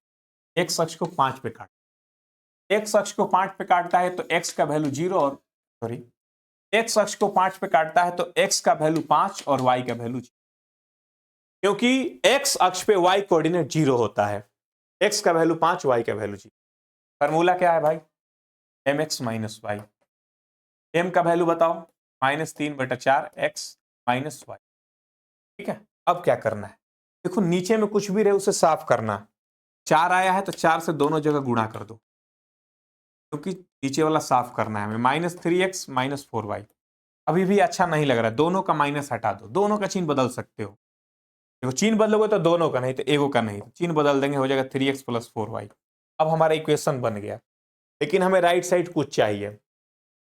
x अक्ष को 5 पे काटता, x अक्ष को 5 पे काटता है तो x का वैल्यू 0 और सॉरी x अक्ष को 5 पे काटता है तो x का वैल्यू 5 और y का वैल्यू 0, क्योंकि x अक्ष पे y कोऑर्डिनेट 0 होता है, x का वैल्यू 5, y का वैल्यू 0। फार्मूला क्या है भाई, mx माइनस वाई, m का वैल्यू बताओ -3/4 x माइनस वाई, ठीक है। अब क्या करना है, देखो नीचे में कुछ भी रहे उसे साफ करना। 4 आया है तो 4 से दोनों जगह गुणा कर दो, क्योंकि नीचे वाला साफ करना है हमें। -3x माइनस 4y, अभी भी अच्छा नहीं लग रहा है, दोनों का माइनस हटा दो, दोनों का चिन्ह बदल सकते हो। देखो चिन्ह बदलोगे तो दोनों का, नहीं तो एगो का नहीं, चिन्ह बदल देंगे, हो जाएगा 3x प्लस 4y। अब हमारा इक्वेशन बन गया, लेकिन हमें राइट साइड कुछ चाहिए।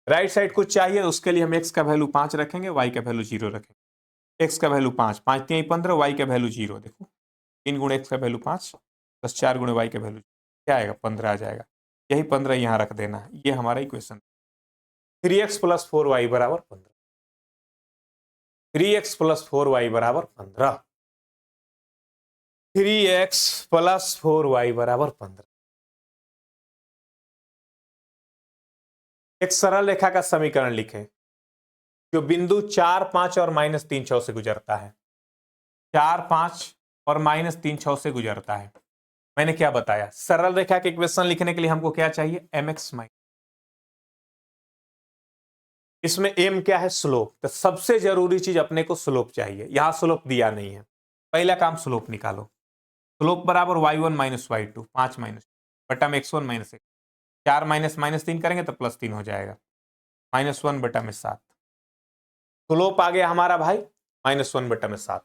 राइट साइड कुछ चाहिए, उसके लिए हम x का वैल्यू 5 रखेंगे, y का वैल्यू 0 रखेंगे। x का वैल्यू 5, 5 3 15, y का वैल्यू 0। देखो 3 गुणे x का वैल्यू 5 प्लस 4 गुणे y का वैल्यू क्या आएगा, 15 आ जाएगा। यही 15 यहां रख देना है, ये हमारा इक्वेशन 3x प्लस 4y बराबर 15। 3x प्लस 4y बराबर 15, 3x प्लस 4y बराबर 15। एक सरल रेखा का समीकरण लिखें जो बिंदु 4 5 और -3 6 से गुजरता है। 4 5 और -3 6 से गुजरता है। मैंने क्या बताया, सरल रेखा के इक्वेशन लिखने के लिए हमको क्या चाहिए, mx माइनस, इसमें m क्या है, स्लोप। तो सबसे जरूरी चीज अपने को स्लोप चाहिए, यहां स्लोप दिया नहीं है, पहला काम स्लोप निकालो। स्लोप बराबर y1 माइनस y2, 5 माइनस बटा में x1 माइनस x, 4 माइनस -3 करेंगे तो +3 हो जाएगा, -1 बटा में 7। स्लोप आ गया हमारा भाई -1 बटा में 7।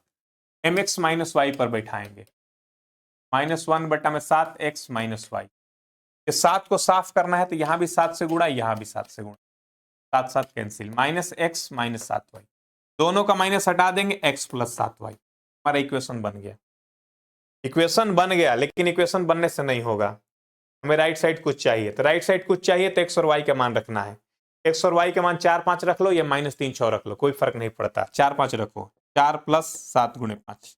mx माइनस वाई पर बैठाएंगे, -1 बटा में 7 x माइनस वाई। इस 7 को साफ करना है तो यहां भी 7 से गुणा, यहां भी 7 से गुणा, 7 7 कैंसिल, -x माइनस 7y, दोनों का माइनस हटा देंगे, x प्लस 7y। हमारा इक्वेशन बन गया। इक्वेशन बन गया, लेकिन इक्वेशन बनने से नहीं होगा, हमें राइट साइड कुछ चाहिए। तो राइट साइड कुछ चाहिए तो x और y का मान रखना है। x और y का मान 4 5 रख लो या -3 6 रख लो, कोई फर्क नहीं पड़ता, 4 5 रखो। 4 प्लस 7 गुणे 5,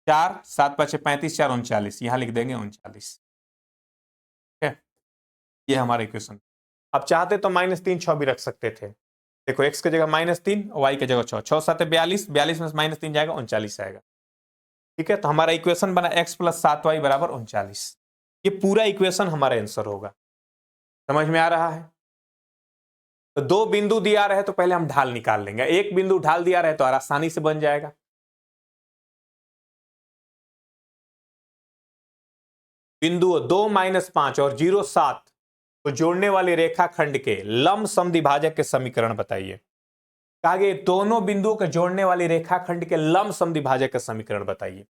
4 7 5 35, 4 39, यहां लिख देंगे 39। ये हमारा इक्वेशन। अब चाहते तो -3 6 भी रख सकते थे। देखो x की जगह -3 और y की जगह 6, 6 7 42, 42 में -3 जाएगा 39 आएगा, ठीक है। तो हमारा इक्वेशन बना x प्लस 7y बराबर 39। ये पूरा इक्वेशन हमारा आंसर होगा। समझ में आ रहा है। तो दो बिंदु दिया रहे तो पहले हम ढाल निकाल लेंगे, एक बिंदु ढाल दिया रहे तो आसानी से बन जाएगा। बिंदु 2 -5 और 0 7 को जोड़ने वाले रेखाखंड के लंब समद्विभाजक के समीकरण बताइए। कहा गया दोनों बिंदुओं को जोड़ने वाली रेखाखंड के लंब समद्विभाजक का समीकरण बताइए।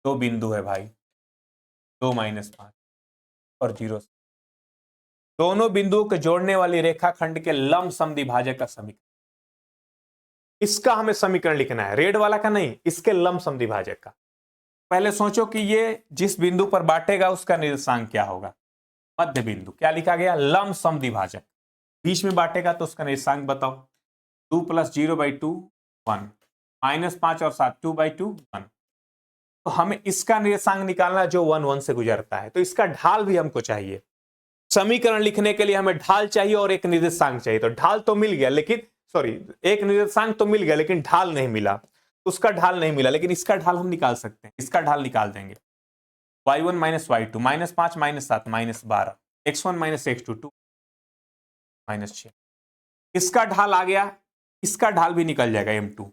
दो बिंदु है भाई, 2 -5 और 0, दोनों बिंदुओं को जोड़ने वाली रेखाखंड के लंब समद्विभाजक का समीकरण, इसका हमें समीकरण लिखना है, रेड वाला का नहीं, इसके लंब समद्विभाजक का। पहले सोचो कि ये जिस बिंदु पर बांटेगा उसका निर्देशांक क्या होगा, मध्य बिंदु, क्या लिखा गया, लंब समद्विभाजक। बीच में बांटेगा तो उसका निर्देशांक बताओ, 2 + 0/2 1, -5 और 7 2/2 1। तो हमें इसका निर्देशांक निकालना जो 1 1 से गुजरता है, तो इसका ढाल भी हमको चाहिए। समीकरण लिखने के लिए हमें ढाल चाहिए और एक निर्देशांक चाहिए। तो ढाल तो मिल गया, लेकिन एक निर्देशांक तो मिल गया लेकिन ढाल नहीं मिला, उसका ढाल नहीं मिला, लेकिन इसका ढाल हम निकाल सकते हैं। इसका ढाल निकाल देंगे, y1 minus y2 -5 -7 -12 x1 minus x2 2 -6। इसका ढाल आ गया, इसका ढाल भी निकल जाएगा m2।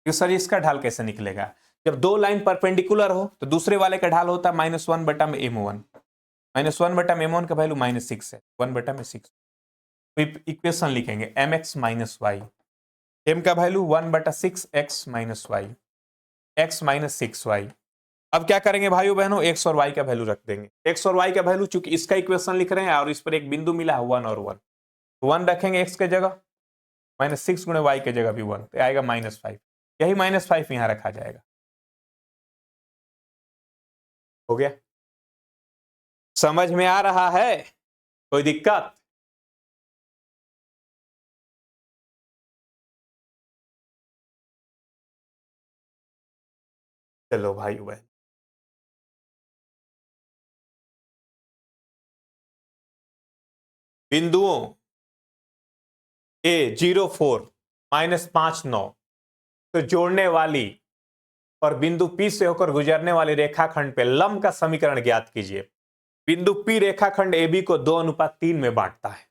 तो सर इसका ढाल कैसे निकलेगा? जब दो लाइन परपेंडिकुलर हो तो दूसरे वाले का ढाल होता है -1 बटा में m1। -1 बटा में m1 का वैल्यू -6 है, 1 बटा में 6। तो इक्वेशन लिखेंगे mx माइनस y, m का वैल्यू 1 बटा 6x minus Y, x minus 6y। अब क्या करेंगे भाइयों बहनों, x और y का वैल्यू रख देंगे। x और y का वैल्यू, चूंकि इसका इक्वेशन लिख रहे हैं और इस पर एक बिंदु मिला है 1 और 1, तो 1 रखेंगे x के जगह, -6 गुणे y के जगह भी 1, तो आएगा -5। यही -5 यहां रखा जाएगा। हो गया? समझ में आ रहा है? कोई दिक्कत? चलो भाई बहन, बिंदुओं A04 -5 9 तो जोड़ने वाली और बिंदु P से होकर गुजरने वाली रेखाखंड पे लंब का समीकरण ज्ञात कीजिए। बिंदु P रेखाखंड AB को 2:3 में बांटता है।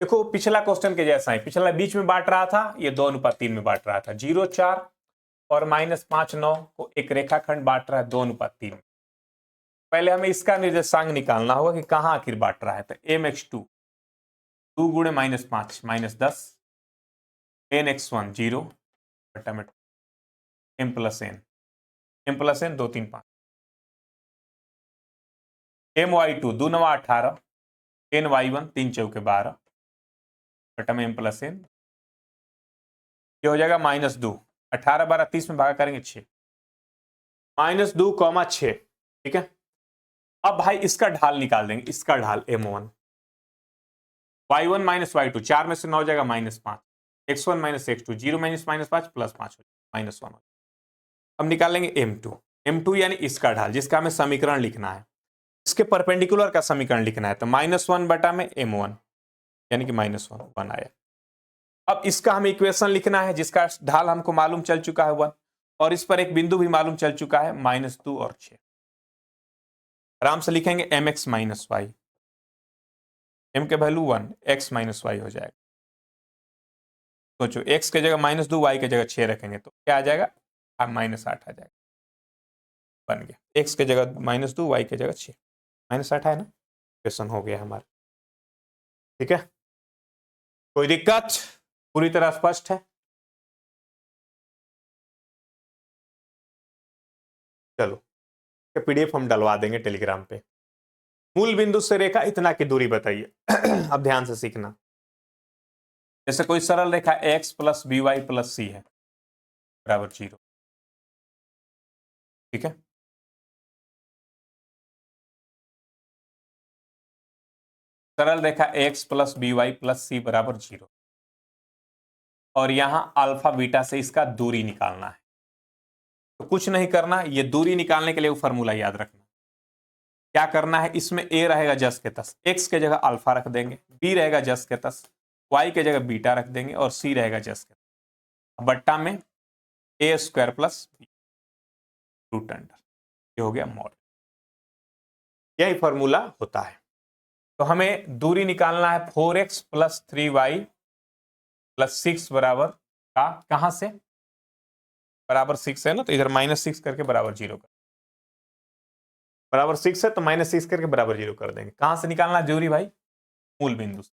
देखो पिछला क्वेश्चन के जैसा ही, पिछला बीच में बांट रहा था, ये 2:3 में बांट रहा था। 0,4 और -5,9 को एक रेखाखंड बांट रहा है 2:3 में। पहले हमें इसका निर्देशांक निकालना होगा कि कहां आखिर बांट रहा है। तो mx2 2 गुणे -5 -10 nx1 0 बटा में m plus n 2 3 5 my2 2 9 18 ny1 3 चौके 12 बटा में m प्लस n। ये हो जाएगा -2, 18 12 30 में भागा करेंगे 6, -2, 6। ठीक है, अब भाई इसका ढाल निकाल देंगे। इसका ढाल m1 y1 माइनस y2, 4 में से 9 हो जाएगा -5, x1 माइनस x2 0 -5 +5 -1। अब निकालेंगे m2 यानी इसका ढाल, जिसका हमें समीकरण लिखना है, इसके परपेंडिकुलर का समीकरण लिखना है। तो -1 बटा में m1 यानी कि -1 आया। अब इसका हमें इक्वेशन लिखना है, जिसका ढाल हमको मालूम चल चुका है 1, और इस पर एक बिंदु भी मालूम चल चुका है -2 और 6। आराम से लिखेंगे mx माइनस वाई, m के वैल्यू 1, x माइनस वाई हो जाएगा। सोचो x के जगह -2, y के जगह 6 रखेंगे तो क्या आ जाएगा? -8 आ जाएगा। बन गया, x के जगह -2, y के जगह 6, -8 है ना। क्वेश्चन हो गया हमारा। ठीक है, कोई दिक्कत? पूरी तरह स्पष्ट है? चलो पीडीएफ हम डलवा देंगे टेलीग्राम पे। मूल बिंदु से रेखा इतना की दूरी बताइए। अब ध्यान से सीखना। जैसे कोई सरल रेखा x plus B Y plus C है बराबर 0। ठीक है, सरल रेखा x plus B Y plus C बराबर 0, और यहां अल्फा बीटा से इसका दूरी निकालना है। तो कुछ नहीं करना, ये दूरी निकालने के लिए वो फॉर्मूला याद रखना। क्या करना है, इसमें a रहेगा जस के तस, x के जगह अल्फा रख देंगे, b रहेगा जस के तस, y के जगह बीटा रख देंगे, और c रहेगा जस के तस, बट्टा में a² प्लस रूट अंडर। ये हो गया मॉड। यही फॉर्मूला होता है। तो हमें दूरी निकालना है 4x प्लस 3y प्लस 6 बराबर का, कहां से? बराबर 6 है ना, तो इधर -6 करके बराबर 0 कर, बराबर 6 है तो -6 करके बराबर 0 कर देंगे। कहां से निकालना है दूरी भाई? मूल बिंदु से।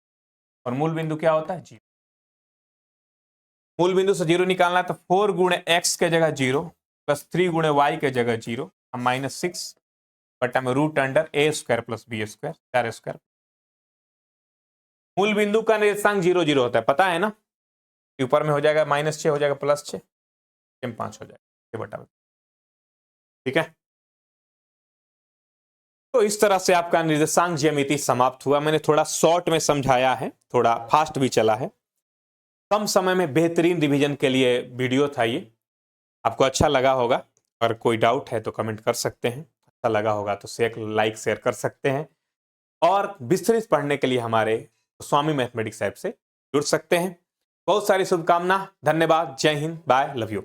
और मूल बिंदु क्या होता है? 0। मूल बिंदु से 0 निकालना है, तो 4 गुणे x के जगह 0 प्लस 3 गुणे y के जगह 0, -6 बटा में root under a² plus b², 4²। मूल बिंदु का निर्देशांक 0 0 होता है, पता है ना। ऊपर में हो जाएगा -6 हो जाएगा +6, m5 हो जाएगा बटा। ठीक है, तो इस तरह से आपका निर्देशांक ज्यामिति समाप्त हुआ। मैंने थोड़ा शॉर्ट में समझाया है, थोड़ा फास्ट भी चला है। कम समय में बेहतरीन रिवीजन के लिए वीडियो था ये। आपको अच्छा लगा होगा, और कोई डाउट है तो कमेंट कर सकते हैं। अच्छा लगा होगा तो शेयर, लाइक शेयर कर सकते हैं। और विस्तृत पढ़ने के लिए हमारे स्वामी मैथमेटिक्स ऐप से जुड़ सकते हैं। बहुत सारी शुभकामना, धन्यवाद, जय हिंद, बाय, लव यू।